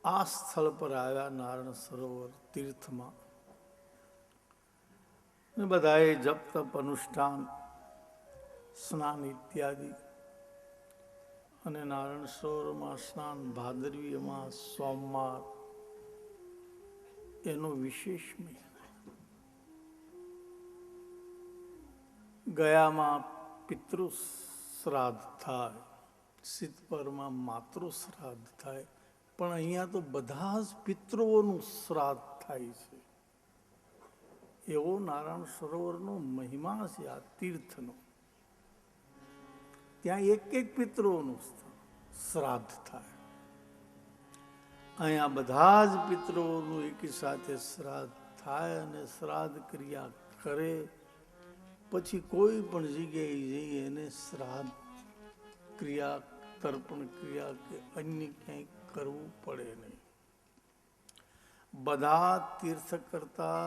આ સ્થળ પર આવ્યા નારાયણ સરોવર તીર્થમાં. બધાએ જપ તપ અનુષ્ઠાન, સ્નાન ઇત્યાદિ. અને નારાયણ સરોવરમાં સ્નાન ભાદરવી અમાસ સોમવાર, એનો વિશેષ મહિમા. ગયામાં પિતૃ શ્રાદ્ધ થાય, સિદ્ધપરમાં માતૃ શ્રાદ્ધ થાય, પણ અહીંયા તો બધા જ પિતૃઓનું શ્રાદ્ધ થાય છે. એવો નારાયણ સરોવરનો મહિમા છે આ તીર્થનો. ત્યાં એક એક પિતૃઓનું શ્રાદ્ધ થાય. અહીંયા બધા જ પિતૃઓનું એકી સાથે શ્રાદ્ધ થાય. અને શ્રાદ્ધ ક્રિયા કરે પછી કોઈ પણ જગ્યાએ જઈ એને શ્રાદ્ધ ક્રિયા, તર્પણ ક્રિયા કે અન્ય ક્યાંય કરવું પડે નહીં. બધા તીર્થ કરતા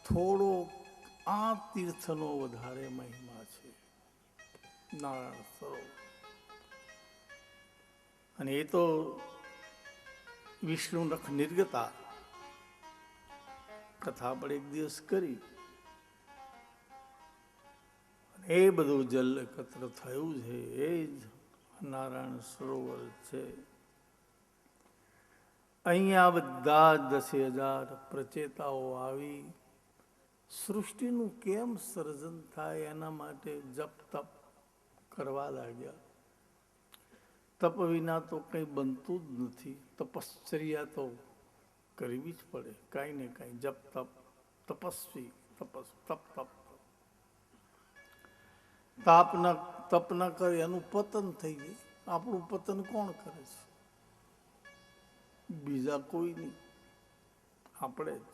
થોડો આ તીર્થનો વધારે મહિમા છે, નારાયણ સરોવર. અને એ તો વિષ્ણુ નખ નિર્ગતા કથા પણ એક દિવસ કરી. એ બધું જલ એકત્ર થયું છે એ જ નારાયણ સરોવર છે. અહીંયા બધા 10,000 પ્રચેતાઓ આવી સૃષ્ટિનું કેમ સર્જન થાય એના માટે જપ તપ કરવા લાગ્યા. તપ વિના તો કંઈ બનતું જ નથી. તપશ્ચર્યા તો કરવી જ પડે, કાંઈ ને કાંઈ. જપ તપ, તપસ્વી, તપ તપ. તપ ન કરે એનું પતન થઈ જાય. આપણું પતન કોણ કરે છે? બીજા કોઈ નહીં, આપણે જ.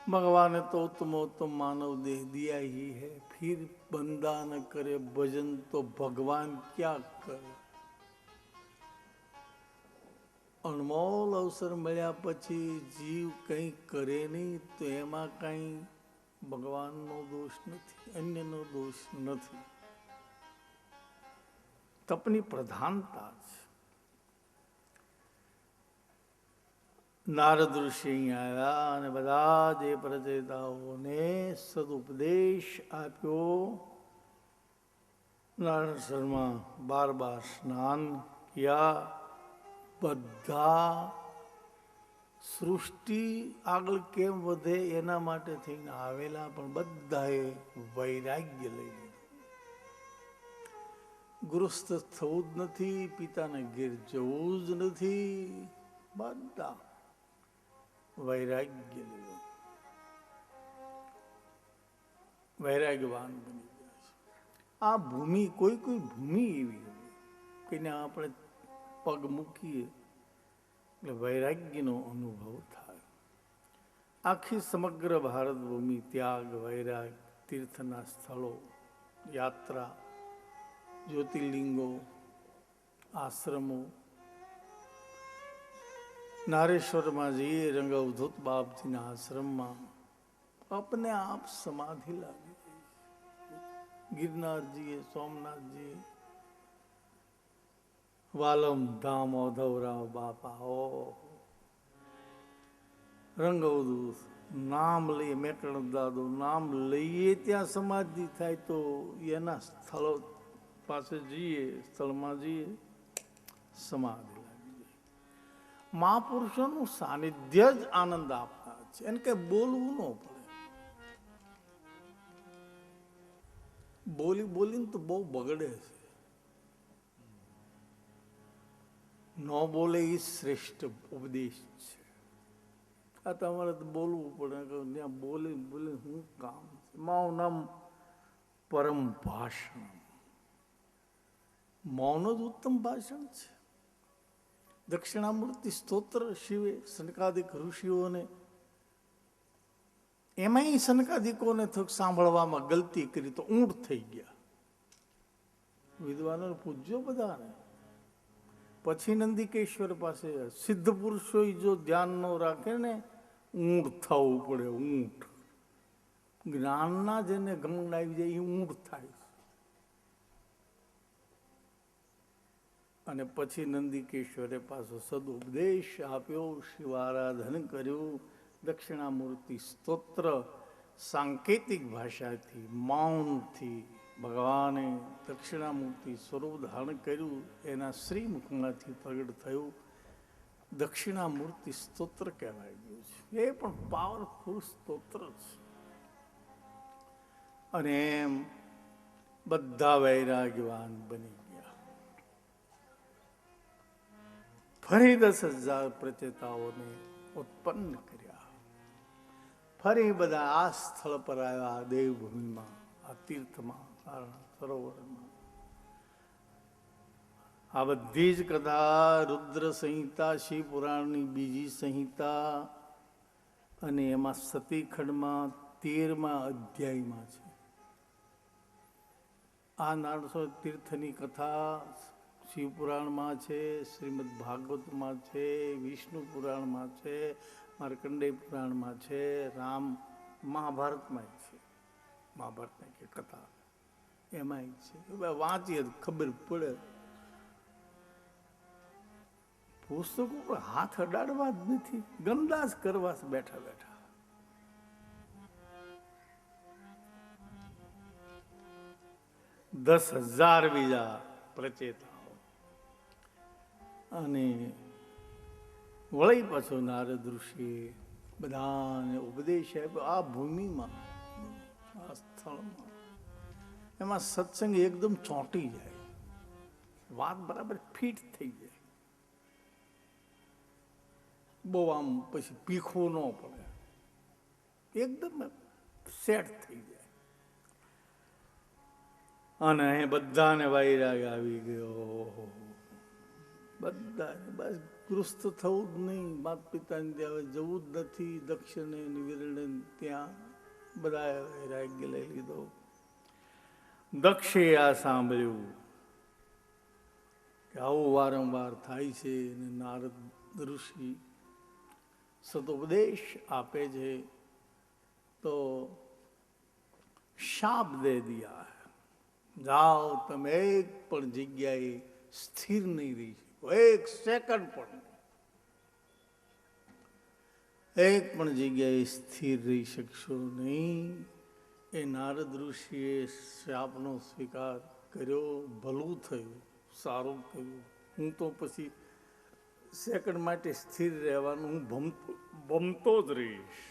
ભગવાને તો ઉત્તમોત્તમ માનવ देह दिया ही है, फिर बंदा न करे भजन तो भगवान क्या करे. અણમોલ અવસર મળ્યા પછી જીવ કંઈ કરે નહીં તો એમાં કંઈ ભગવાનનો દોષ નથી, અન્યનો દોષ નથી. તપની પ્રધાનતા છે. નારદ ઋષિ આવ્યા અને બધા જે પ્રચેતાઓને સદુપદેશ આપ્યો. નારાયણ સરોવરમાં 12 સ્નાન કિયા. બધા સૃષ્ટિ આગળ કેમ વધે એના માટે થઈને આવેલા, પણ બધાએ વૈરાગ્ય લઈ લીધું. ગૃહસ્થ થવું જ નથી, પિતાને ઘેર જવું જ નથી, બધા વૈરાગ્ય લીધું. વૈરાગ્યવાન બની ગયા છે. આ ભૂમિ કોઈ ભૂમિ એવી હોય કે આપણે પગ મૂકીએ એટલે વૈરાગ્યનો અનુભવ થાય. આખી સમગ્ર ભારત ભૂમિ ત્યાગ, વૈરાગ, તીર્થના સ્થળો યાત્રા, જ્યોતિર્લિંગો, આશ્રમો, નારેશ્વરમાં જઈએ રંગ અવધૂત બાપજીના આશ્રમમાં अपने आप समाधि लागी गई। गिरनारजीए, सोमनाथजी, वालम धाम औधवराव बापा ओ रंग अवधूत नाम લઈએ મેકણ દાદો નામ લઈએ ત્યાં સમાધિ થાય તો એના સ્થળો પાસે જઈએ, સ્થળમાં જઈએ સમાધિ લાગી જાય. મહાપુરુષોનું સાનિધ્ય જ આનંદ આપનાર છે. એને કઈ બોલવું ન પડે. બોલીને તો બહુ બગડે છે. ન બોલે એ શ્રેષ્ઠ ઉપદેશ છે. આ તમારે તો બોલવું પડે. ત્યાં બોલી શું કામ છે? મારું નામ પરમ ભાષણ. મૌન જ ઉત્તમ ભાષણ છે. દક્ષિણામૂર્તિ સ્તોત્ર શિવે સનકાદિક ઋષિઓને, એમાંય સનકાદિકોને થોડુંક સાંભળવામાં ગલતી કરી તો ઊંટ થઈ ગયા. વિદ્વાનો પૂજ્યો બધાને. પછી નંદિકેશ્વર પાસે સિદ્ધ પુરુષો જો ધ્યાન ન રાખે ને ઊંટ થવું પડે. ઊંટ જ્ઞાનના જેને ગંગ આવી જાય એ ઊંટ થાય. અને પછી નંદિકેશ્વરે પાછો સદુપદેશ આપ્યો, શિવારાધન કર્યું. દક્ષિણામૂર્તિ સ્તોત્ર સાંકેતિક ભાષાથી, મૌનથી ભગવાને દક્ષિણામૂર્તિ સ્વરૂપ ધારણ કર્યું. એના શ્રીમુખમાંથી પ્રગટ થયું. દક્ષિણામૂર્તિ સ્તોત્ર કહેવાય ગયું છે. એ પણ પાવરફુલ સ્તોત્ર છે. અને એમ બધા વૈરાગ્યવાન બની ગયા. ફરી 10,000 પ્રચેતાઓને ઉત્પન્ન કર્યા. ફરી બધા આ સ્થળ પર આવ્યા, દેવભૂમિમાં, આ તીર્થમાં, સરોવરમાં. આ બધી જ કથા રુદ્ર સંહિતા, શિવ પુરાણની બીજી સંહિતા અને એમાં સતીખંડમાં 13મા અધ્યાયમાં છે. આ નારસો તીર્થની કથા શિવપુરાણમાં છે, શ્રીમદ ભાગવતમાં છે, વિષ્ણુ પુરાણમાં છે, માર્કંડેય પુરાણમાં છે, રામ મહાભારતમાં છે. મહાભારતની કે કથા એમાં છે. વાંચીએ ખબર પડે. પુસ્તકો પર હાથ અડાડવા જ નથી, ગંદા જ કરવા બેઠા બેઠા. દસ 10,000 બીજા પ્રચેતાઓ અને વળી પાછો નારદ ઋષિ બધાને ઉપદેશ આપ્યો. આ ભૂમિમાં, આ સ્થળમાં, એમાં સત્સંગ એકદમ ચોંટી જાય, વાત બરાબર ફિટ થઈ જાય. બહુ આમ પછી પીખવું ન પડે, એકદમ સેટ થઈ જાય. અને અહીં બધાને વૈરાગ આવી ગયો. બધાને બસ ગૃહસ્થ થવું જ નહીં, માતા પિતાને ત્યાં જવું જ નથી, દક્ષિણે વિરણે ત્યાં બધાએ વૈરાગ્ય લઈ લીધો. દક્ષે આ સાંભળ્યું કે આવું વારંવાર થાય છે અને નારદ ઋષિ સદુપદેશ આપે છે તો શાપ દે દિયા. જાઓ તમે એક પણ જગ્યાએ સ્થિર નહીં રહી શકો, એક સેકન્ડ પણ, એક પણ જગ્યાએ સ્થિર રહી શકશો નહીં. એ નારદ ઋષિએ શાપનો સ્વીકાર કર્યો. ભલું થયું, સારું થયું. હું તો પછી સેકન્ડ માટે સ્થિર રહેવાનું હું ભમતો જ રહીશ.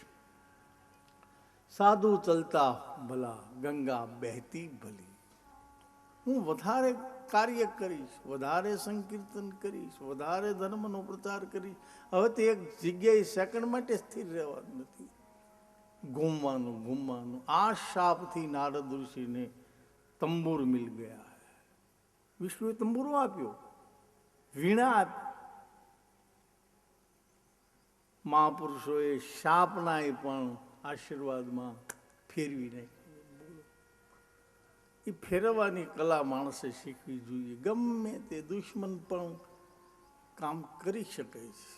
સાધુ ચલતા ભલા, ગંગા બહેતી ભલી. હું વધારે કાર્ય કરીશ, વધારે સંકીર્તન કરીશ, વધારે ધર્મનો પ્રચાર કરીશ. હવે તો એક જગ્યાએ સેકન્ડ માટે સ્થિર રહેવાનું નથી, ઘૂમવાનું. આ શાપથી નારદ ઋષિને તંબુર મિલ ગયા. વિષ્ણુએ તંબુરો આપ્યો, વીણા આપી. મહાપુરુષોએ શાપનાય પણ આશીર્વાદમાં ફેરવી નાખ્યું. એ ફેરવવાની કલા માણસે શીખવી જોઈએ. ગમે તે દુશ્મન પણ કામ કરી શકે છે,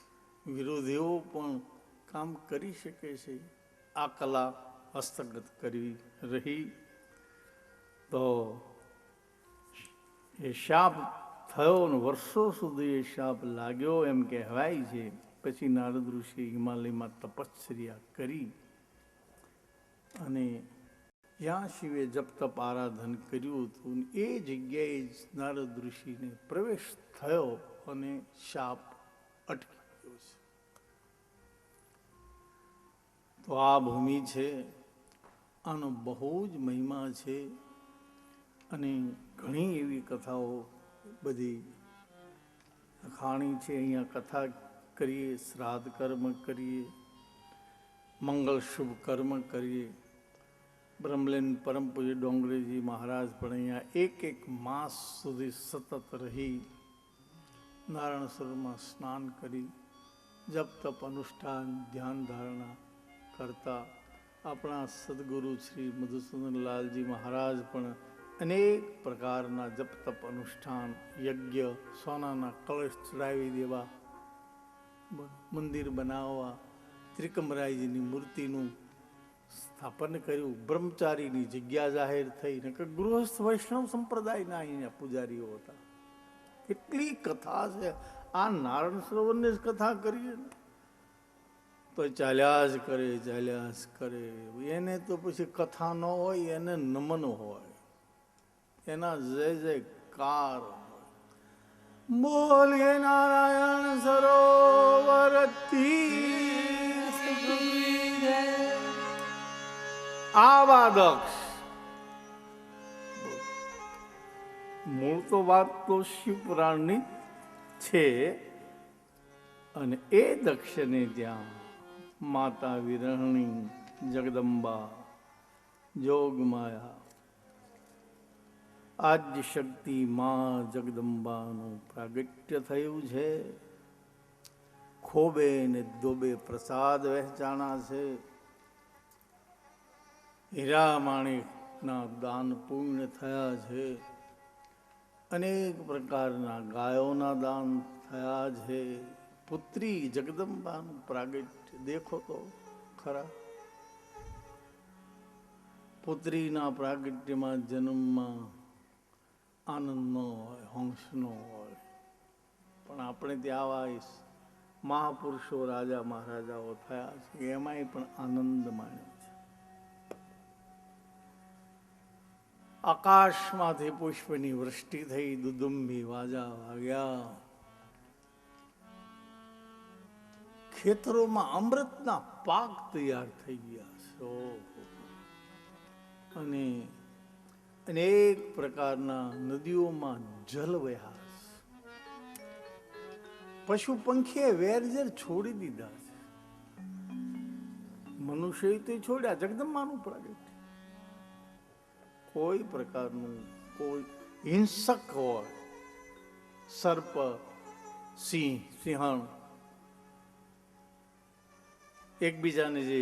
વિરોધીઓ પણ કામ કરી શકે છે. આ કલા હસ્તગત કરવી રહી તો એ શાપ થયો ને વર્ષો સુધી એ શાપ લાગ્યો એમ કહેવાય છે. પછી નારદ ઋષિ હિમાલયમાં તપશ્ચર્યા કરી અને જ્યાં શિવે જપ તપ આરાધન કર્યું હતું એ જગ્યાએ જ નારદ ઋષિને પ્રવેશ થયો અને શાપ અટકી ગયો છે. તો આ ભૂમિ છે, આનો બહુ જ મહિમા છે અને ઘણી એવી કથાઓ બધી લખાણી છે. અહીંયા કથા કરીએ, શ્રાદ્ધ કર્મ કરીએ, મંગળ શુભ કર્મ કરીએ. બ્રહ્મલીન પરમ પૂજ્ય ડોંગરેજી મહારાજ પણ અહીંયા એક માસ સુધી સતત રહી નારાયણ સરોવરમાં સ્નાન કરી જપ તપ અનુષ્ઠાન ધ્યાન ધારણા કરતા. આપણા સદગુરુ શ્રી મધુસૂદનલાલજી મહારાજ પણ અનેક પ્રકારના જપ તપ અનુષ્ઠાન યજ્ઞ, સોનાના કળશ ચડાવી દેવા, મંદિર બનાવવા, ત્રિકમરાયજીની મૂર્તિનું સ્થાપન કર્યું, બ્રહ્મચારીની જગ્યા જાહેર થઈ ને કે ગૃહસ્થ વૈષ્ણવ સંપ્રદાયના અહીંયા પૂજારીઓ હતા. કેટલી કથા છે. આ નારાયણ સરોવરની જ કથા કરીએ ને તો ચાલ્યા જ કરે. એને તો પછી કથા ન હોય, એને નમન હોય, એના જય જયકાર હોય. બોલીએ નારાયણ સરોવર તીર્થ કી જય. આવા દક્ષ મૂળ તો વાત તો શિવપુરાણની છે અને એ દક્ષને ત્યાં માતા વિરહણી જગદંબા જોગમાયા આદ્ય શક્તિ માં જગદંબાનું પ્રાગટ્ય થયું છે. ખોબે ને દોબે પ્રસાદ વહેંચાણા છે. હીરા માણેકના દાન પુણ્ય થયા છે. અનેક પ્રકારના ગાયોના દાન થયા છે. પુત્રી જગદંબાનું પ્રાગટ્ય દેખો તો ખરા. પુત્રીના પ્રાગટ્યમાં જન્મમાં આનંદ ન હોય, હંસ ન હોય, પણ આપણે ત્યાં આવા મહાપુરુષો રાજા મહારાજાઓ થયા છે, એમાંય પણ આનંદ માણ્યો છે. આકાશમાંથી પુષ્પની વૃષ્ટિ થઈ, દુદુંભી વાજા વાગ્યા, ખેતરોમાં અમૃતના પાક તૈયાર થઈ ગયા છે અને અનેક પ્રકારના નદીઓમાં જલ વહ્યા છે. પશુ પંખીએ વેરઝેર છોડી દીધા છે. મનુષ્ય તો છોડ્યા. જગદંબાનું પ્રાગટ્ય. કોઈ પ્રકારનું કોઈ હિંસક હોય, સર્પ, સિંહ, સિંહણ એકબીજાને જે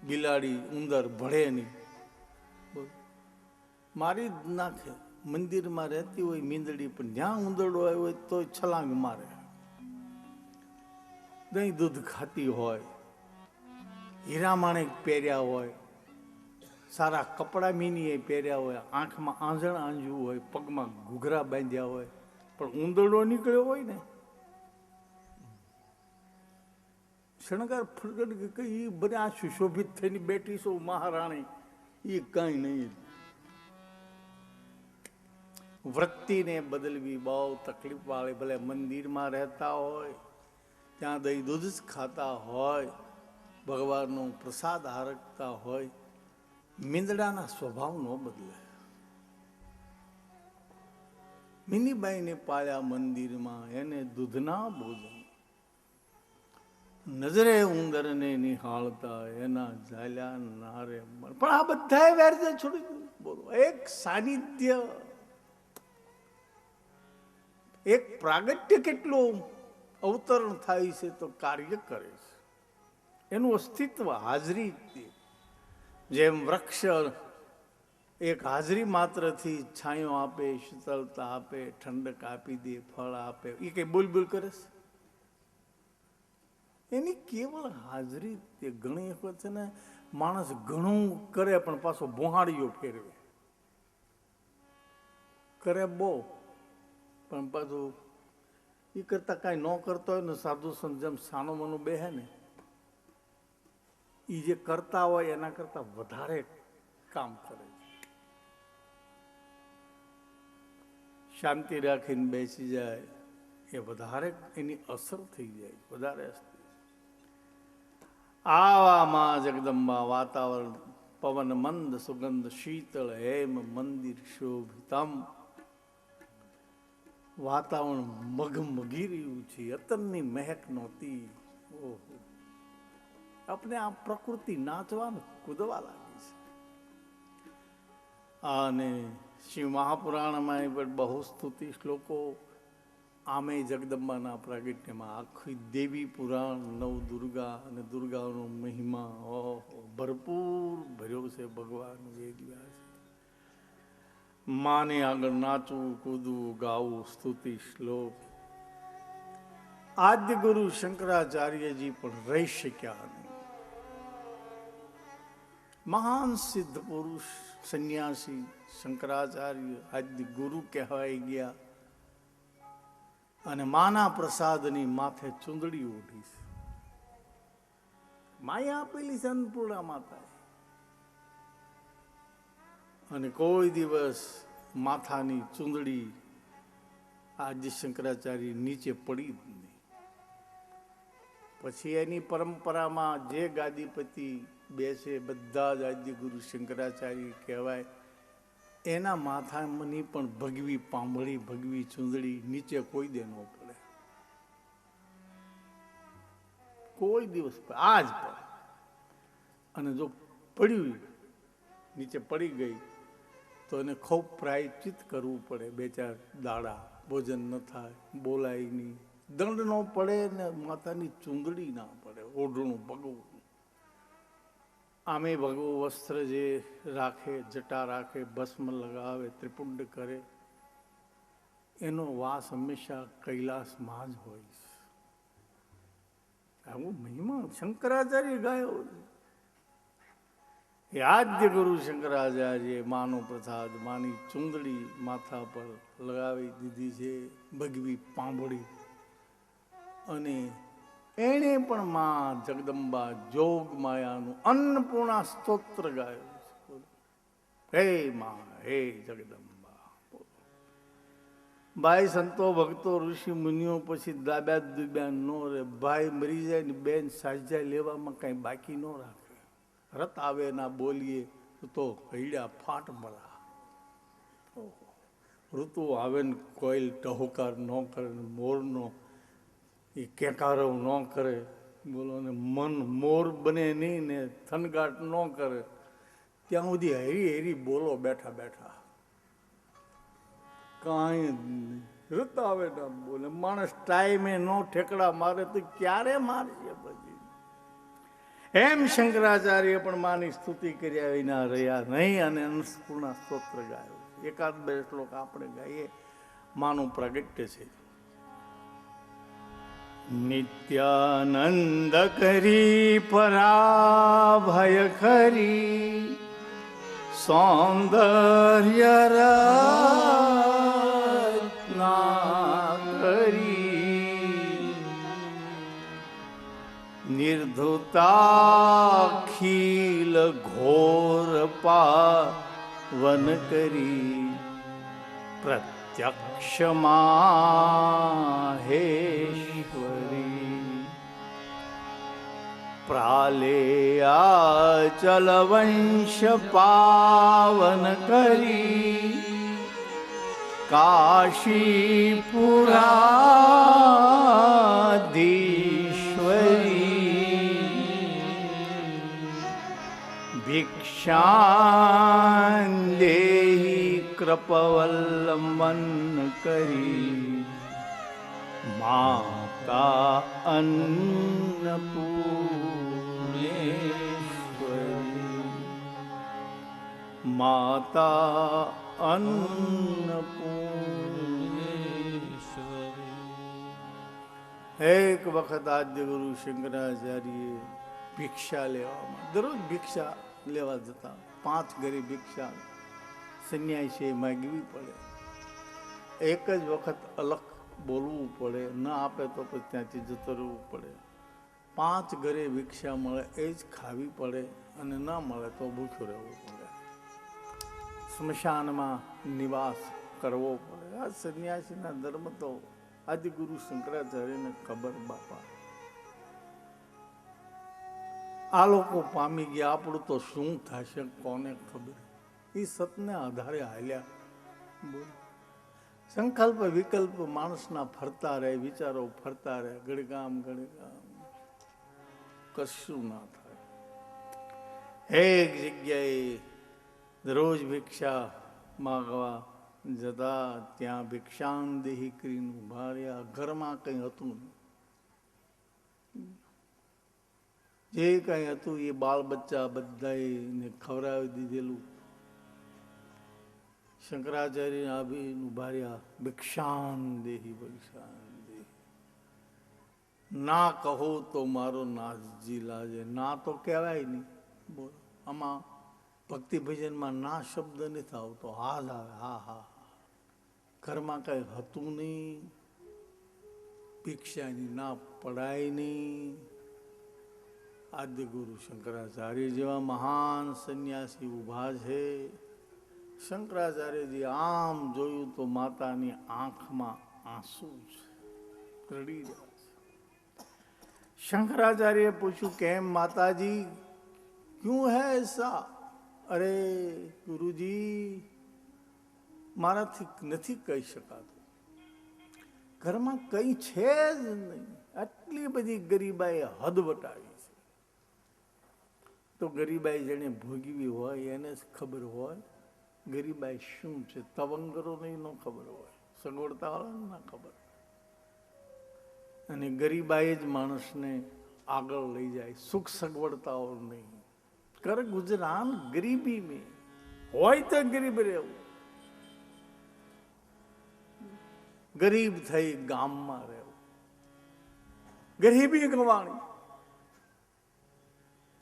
બિલાડી ઉંદર ભળે નહીં, મારી જ નાખે. મંદિરમાં રહેતી હોય મીંદડી, પણ જ્યાં ઉંદરડો આવ્યો હોય તો છલાંગ મારે. દહીં દૂધ ખાતી હોય, હીરા માણેક પહેર્યા હોય, સારા કપડાં મીનીએ પહેર્યા હોય, આંખમાં આંજણ આંજવું હોય, પગમાં ઘૂઘરા બાંધ્યા હોય, પણ ઉંદરડો નીકળ્યો હોય ને શણગાર ફરગડ કઈ બને આ સુશોભિત થઈને બેઠી છો મહારાણી, એ કઈ નહીં. વૃત્તિને બદલવી બહુ તકલીફ વાળી. ભલે મંદિરમાં રહેતા હોય, ત્યાં દહીં દૂધ જ ખાતા હોય, ભગવાનનો પ્રસાદ આરગતા હોય, મીંદડાના સ્વભાવ ન બદલે. મિનીબાઈને પાળ્યા મંદિરમાં, એને દૂધના ભોજન, નજરે ઉંદરને નિહાળતા, એના ઝાલ્યા નારે. પણ આ બધાએ વેરજે છોડી દીધું. બોલો, એક સાનિધ્ય, એક પ્રાગટ્ય કેટલું અવતરણ થાય છે તો કાર્ય કરે છે. એનું અસ્તિત્વ, હાજરી. જેમ વૃક્ષ એક હાજરી માત્રથી છાંયો આપે, શીતળતા આપે, ઠંડક આપી દે, ફળ આપે. એ કઈ બોલ બોલ કરે છે? એની કેવળ હાજરી. તે ઘણી વખત છે ને માણસ ઘણું કરે પણ પાછો ભોહાડીઓ ફેરવે. કરે બહુ પણ પાછું એ કરતા કાંઈ ન કરતો હોય ને, સાધુ સંત જેમ સાનો મનો બેહે ને, એ જે કરતા હોય એના કરતા વધારે કામ કરે. શાંતિ રાખીને બેસી જાય એ વધારે એની અસર થઈ જાય, વધારે અસર. આવા માં જગદંબા વાતાવરણ પવન મંદ સુગંધ શીતળ હેમ મંદિર શોભિતમ. વાતાવરણ મગમગી રહ્યું છે, અતનની મહેક નહોતી. ઓહો, આપણે આ પ્રકૃતિ નાચવાનું કૂદવા લાગી છે. અને શિવ મહાપુરાણમાં પણ બહુ સ્તુતિ શ્લોકો. આમે જગદંબાના પ્રાગટ્યમાં આખી દેવી પુરાણ, નવ દુર્ગા અને દુર્ગાનો મહિમા ભરપૂર ભર્યો છે. ભગવાન વેદ વ્યાસ માને આગળ નાચવું, કૂદવું, ગાવું સ્તુતિ શ્લોક. આદ્ય ગુરુ શંકરાચાર્યજી પણ રહી શક્યા નહીં. મહાન સિદ્ધ પુરુષ સંન્યાસી શંકરાચાર્ય આદ્ય ગુરુ કહેવાય ગયા. અને માના પ્રસાદની માથે ચુંદડી ઉઠી છે. માયા આપેલી છે અન્નપૂર્ણા માતા. અને કોઈ દિવસ માથાની ચુંદડી આદ્ય શંકરાચાર્ય નીચે પડી જ નહીં. પછી એની પરંપરામાં જે ગાદીપતિ બેસે બધા જ આદ્ય ગુરુ શંકરાચાર્ય કહેવાય. એના માથાની પણ ભગવી પાંભળી, ભગવી ચુંદડી નીચે કોઈ દે ન પડે. કોઈ દિવસ આજ પડે. અને જો પડ્યું, નીચે પડી ગઈ તો એને ખૂબ પ્રાયશ્ચિત કરવું પડે. 2-4 દાડા ભોજન ન થાય, બોલાય નહીં, દંડ ન પડે ને માથાની ચુંદડી ના પડે, ઓઢણું ભગવું. આમે ભગવું વસ્ત્ર જે રાખે, જટા રાખે, ભસ્મ લગાવે, ત્રિપુંડ કરે, એનો વાસ હંમેશા કૈલાસમાં જ હોય છે. આવું મહિમા શંકરાચાર્ય ગાયો. આદ્ય ગુરુ શંકરાચાર્ય માનો પ્રસાદ, માની ચુંદડી માથા પર લગાવી દીધી છે, ભગવી પાંભળી. અને એણે પણ માં જગદંબા જોગ માયાનું અન્નપૂર્ણા સ્તોત્ર ગાયું છે. હે માં, હે જગદંબા. ભાઈ સંતો ભક્તો ઋષિ મુનિઓ પછી દાબ્યા દુબ્યા નો રે. ભાઈ મરી જાય ને બેન સાજા લેવામાં કઈ બાકી ન રાખે. રત આવે ના બોલીએ તો હૈડા ફાટ મરા. ઋતુ આવે ને કોઈલ ટહુકાર ન કરે, મોરનો એ કેકારવ ન કરે, બોલો ને મન મોર બને નહીં ને થનગાટ ન કરે ત્યાં સુધી હેરી હેરી બોલો બેઠા બેઠા. કાંઈ ઋત આવે ના બોલે. માણસ ટાઈમે ન ઠેકડા મારે તો ક્યારે મારશે પછી? એમ શંકરાચાર્ય પણ માની સ્તુતિ કર્યા વિના રહ્યા નહીં અને અન્નપૂર્ણા સ્તોત્ર ગાયો. 1-2 શ્લોક આપણે ગાઈએ. માનું પ્રાગટ્ય છે. નિત્યાનંદ કરી પરાભય ખરી, સૌંદર્ય રત્ના કરી, નિર્ધુતાખિલ ઘોર પાવન કરી, પ્રત્યક્ષ માહેશ્વરી, પ્રાલેયા ચલવંશ પાવન કરી, કાશીપુરાધીશ્વરી, ભિક્ષાં દેહી કૃપવલ્લમન કરી, માતા અન્નપૂર્ણેશ્વરી. માતા અન્નપૂર્ણેશ્વરી. એક વખત આદ્ય ગુરુ શંકરાચાર્ય ભિક્ષા લેવામાં, દરરોજ ભિક્ષા લેવા જતા. 5 ઘરે ભિક્ષા સંન્યાસીએ માગવી પડે. એક જ વખત અલગ બોલવું પડે, ન આપે તો પછી ત્યાંથી જતો રહેવું પડે. 5 ઘરે ભિક્ષા મળે એ જ ખાવી પડે, અને ન મળે તો ભૂખ્યું રહેવું પડે. સ્મશાનમાં નિવાસ કરવો પડે. આ સંન્યાસીના ધર્મ તો આદિગુરુ શંકરાચાર્યને ખબર. બાપા, આ લોકો પામી ગયા, આપણું તો શું થશે કોને ખબર. એ સતને આધારે હાલ્યા. બોલ, સંકલ્પ વિકલ્પ માણસના ફરતા રહે, વિચારો ફરતા રહે, ગણગામ કશું ના થાય. એક જગ્યાએ રોજ ભિક્ષા માગવા જતા, ત્યાં ભિક્ષાન દેહી કરીને ઉભા રહ્યા. ઘરમાં કંઈ હતું નહીં. જે કંઈ હતું એ બાળ બચ્ચા બધાને ખવડાવી દીધેલું. શંકરાચાર્ય આવીને ઉભા રહ્યા. ભિક્ષાન દેહી, ભિક્ષાન દેહી. ના કહો તો મારો નાથજી લાજે. ના તો કહેવાય નહીં. બોલો, આમાં ભક્તિ ભજનમાં ના શબ્દ નથી આવતો, હા જ આવે. હા હા. ઘરમાં કઈ હતું નહીં, ભિક્ષાની ના પડાય નહીં. આદ્ય ગુરુ શંકરાચાર્ય જેવા મહાન સંન્યાસી ઉભા છે. શંકરાચાર્યજી આમ જોયું તો માતાની આંખમાં આંસુ છે, રડી રહ્યા છે. શંકરાચાર્યએ પૂછ્યું, કેમ માતાજી, ક્યું હૈ એસા? અરે ગુરુજી, મારાથી નથી કહી શકાતું. ઘરમાં કંઈ છે જ નહીં. આટલી બધી ગરીબાઈ હદ વટાવી છે. તો ગરીબાઈ જેને ભોગવી હોય એને જ ખબર હોય ગરીબાઈ શું છે. તવંગરોને ન ખબર હોય, સગવડતાવાળાને ના ખબર. અને ગરીબાઈ જ માણસને આગળ લઈ જાય, સુખ સગવડતાઓ નહીં. કર ગુજરાન ગરીબી મેં, હોય તો ગરીબ રહેવું. ગરીબ થઈ ગામમાં રહેવું, ગરીબી ગવાણી.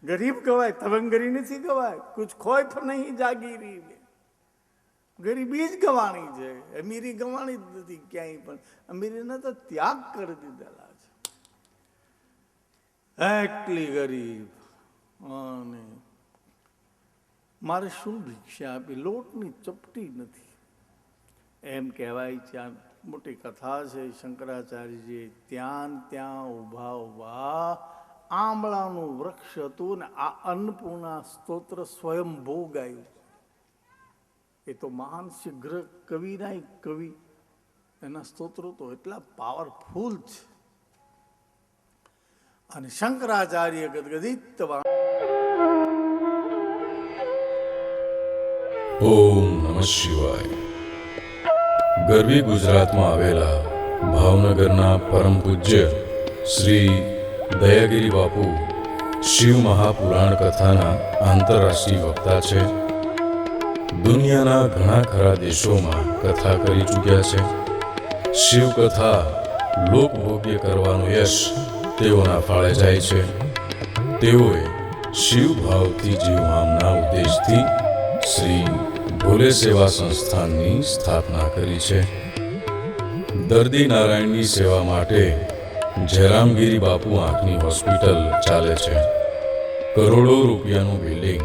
ગરીબ ગવાય, તવંગરી નથી ગવાય. કુછ ખોય તો નહીં જાગીરી મેં. ગરીબી જ ગવાણી છે, અમીરી ગવાણી જ નથી ક્યાંય પણ. અમીરીને તો ત્યાગ કરી દીધેલા છે. એટલી ગરીબ. અને મારે શું ભિક્ષા આપી? લોટની ચપટી નથી એમ કહેવાય છે. આ મોટી કથા છે. શંકરાચાર્યજી ત્યાં ઊભા ઊભા આંબળાનું વૃક્ષ હતું ને આ અન્નપૂર્ણા સ્તોત્ર સ્વયંભૂ ગાયું. એ તો મહાન શીઘ્ર કવિના કવિ, એના સ્તોત્રો તો એટલા પાવરફુલ છે. અને શંકરાચાર્ય ગદગદિત ઓમ નમઃ શિવાય. ગરવી ગુજરાતમાં આવેલા ભાવનગરના પરમ પૂજ્ય શ્રી દયાગીરી બાપુ શિવ મહાપુરાણ કથાના આંતરરાષ્ટ્રીય વક્તા છે. દુનિયાના ઘણા ખરા દેશોમાં કથા કરી ચૂક્યા છે. શિવ કથા લોકભોગ્ય કરવાનું યશ તેઓના ફાળે જાય છે. તેઓએ શિવ ભાવથી જીવવાના ઉદ્દેશથી શ્રી ભોલે સેવા સંસ્થાનની સ્થાપના કરી છે. દર્દી નારાયણની સેવા માટે જયરામગીરી બાપુ આંખની હોસ્પિટલ ચાલે છે. કરોડો રૂપિયાનું બિલ્ડિંગ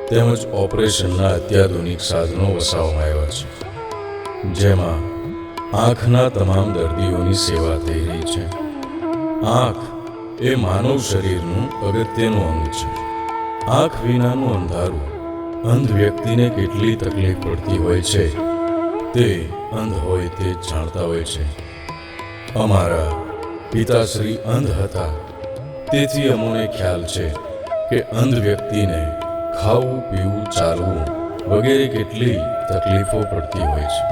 તેમજ ઓપરેશનના અત્યાધુનિક સાધનો વસાવવામાં આવ્યા છે, જેમાં આંખના તમામ દર્દીઓની સેવા થઈ રહી છે. આંખ એ માનવ શરીરનું અગત્યનું અંગ છે. આંખ વિનાનું અંધારું અંધ વ્યક્તિને કેટલી તકલીફ પડતી હોય છે તે અંધ હોય તે જ જાણતા હોય છે. અમારા પિતાશ્રી અંધ હતા, તેથી અમોને ખ્યાલ છે કે અંધ વ્યક્તિને ખાવું, પીવું, ચાલવું વગેરે કેટલી તકલીફો પડતી હોય છે.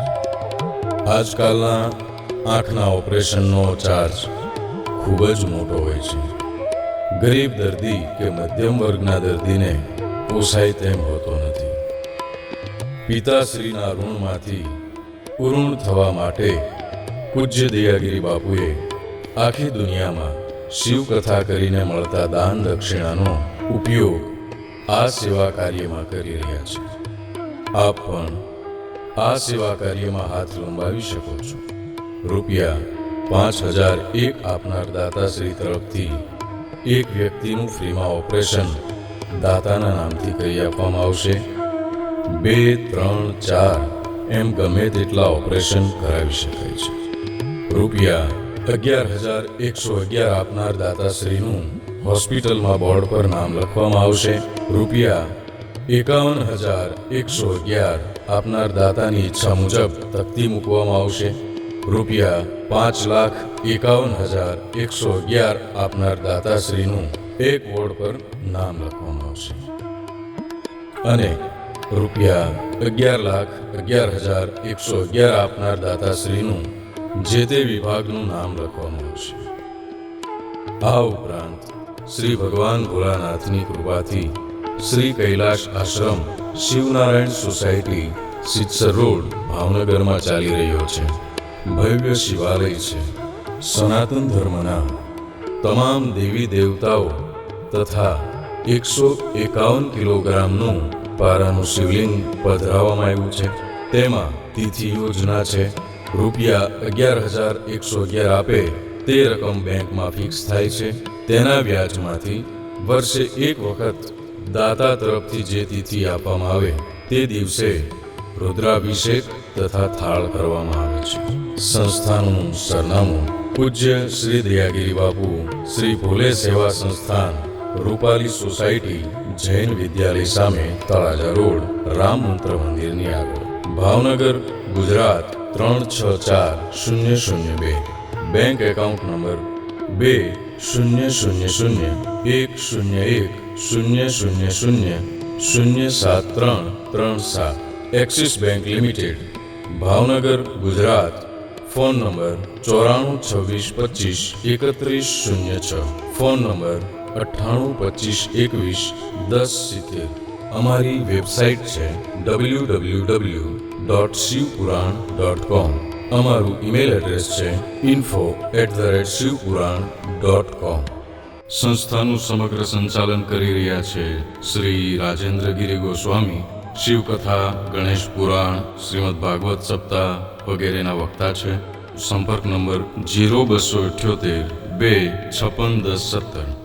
આજકાલના આંખના ઓપરેશનનો ચાર્જ ખૂબ જ મોટો હોય છે. ગરીબ દર્દી કે મધ્યમ વર્ગના દર્દીને પોસાય તેમ હોતો નથી. પિતાશ્રીના ઋણમાંથી પૂર્ણ થવા માટે પૂજ્ય દયાગીરી બાપુએ આખી દુનિયામાં શિવકથા કરીને મળતા દાન દક્ષિણાનો ઉપયોગ આ સેવા કાર્યમાં કરી રહ્યા છે. આપ પણ આ સેવા કાર્યમાં હાથ લંબાવી શકો છો. રૂપિયા 5001 આપનાર દાતાશ્રી તરફથી એક વ્યક્તિનું ફ્રીમાં ઓપરેશન દાતાના નામથી કરી આપવામાં આવશે. 2, 3, 4 એમ ગમે તેટલા ઓપરેશન કરાવી શકાય છે. રૂપિયા 11,111 આપનાર દાતાશ્રીનું હોસ્પિટલમાં બોર્ડ પર નામ લખવામાં આવશે. રૂપિયા 51,111 આપનાર દાતાની ઈચ્છા મુજબ તકતી મૂકવામાં આવશે. રૂપિયા 5,51,111 આપનાર દાતાશ્રીનું એક વોર્ડ પર નામ લખવામાં આવશે. અને રૂપિયા 11,11,111 આપનાર દાતાશ્રીનું જે તે વિભાગનું નામ લખવામાં આવશે. આ ઉપરાંત શ્રી ભગવાન ભોળાનાથની કૃપાથી શ્રી કૈલાશ આશ્રમ શિવનારાયણ સોસાયટી સિત્સર રોડ ભાવનગરમાં ચાલી રહ્યો છે ભવ્ય શિવાલય છે. સનાતન ધર્મના તમામ દેવી દેવતાઓ તથા 151 કિલોગ્રામનું પારાનું શિવલિંગ પધરાવવામાં આવ્યું છે. તેમાં તિથિ યોજના છે. રૂપિયા 11,111 આપે તે રકમ બેંકમાં ફિક્સ થાય છે. તેના વ્યાજમાંથી વર્ષે એક વખત દાતા તરફથી જે તિથિ આપવામાં આવે તે દિવસે રુદ્રાભિષેક તથા થાળ કરવામાં આવે છે. સંસ્થાનું સરનામું પૂજ્ય શ્રી દયાગીરી બાપુ શ્રી ભોલે સેવા સંસ્થાન રૂપાલી સોસાયટી જૈન વિદ્યાલય સામે તળાજા રોડ રામ મંત્ર મંદિરની આગળ Bhavnagar Gujarat 364002. Bank account number 2001010000073337. Axis bank limited Bhavnagar Gujarat. Phone number 9426253106. Phone number 9825211070. અમારી વેબસાઇટ છે www.shivpuran.com. અમારું ઈમેલ એડ્રેસ છે info@shivpuran.com. સંસ્થાનું સમગ્ર સંચાલન કરી રહ્યા છે શ્રી રાજેન્દ્રગીરી ગોસ્વામી. શિવકથા, ગણેશ પુરાણ, શ્રીમદ ભાગવત સપ્તાહ વગેરેના વક્તા છે. સંપર્ક નંબર 0278 2561017.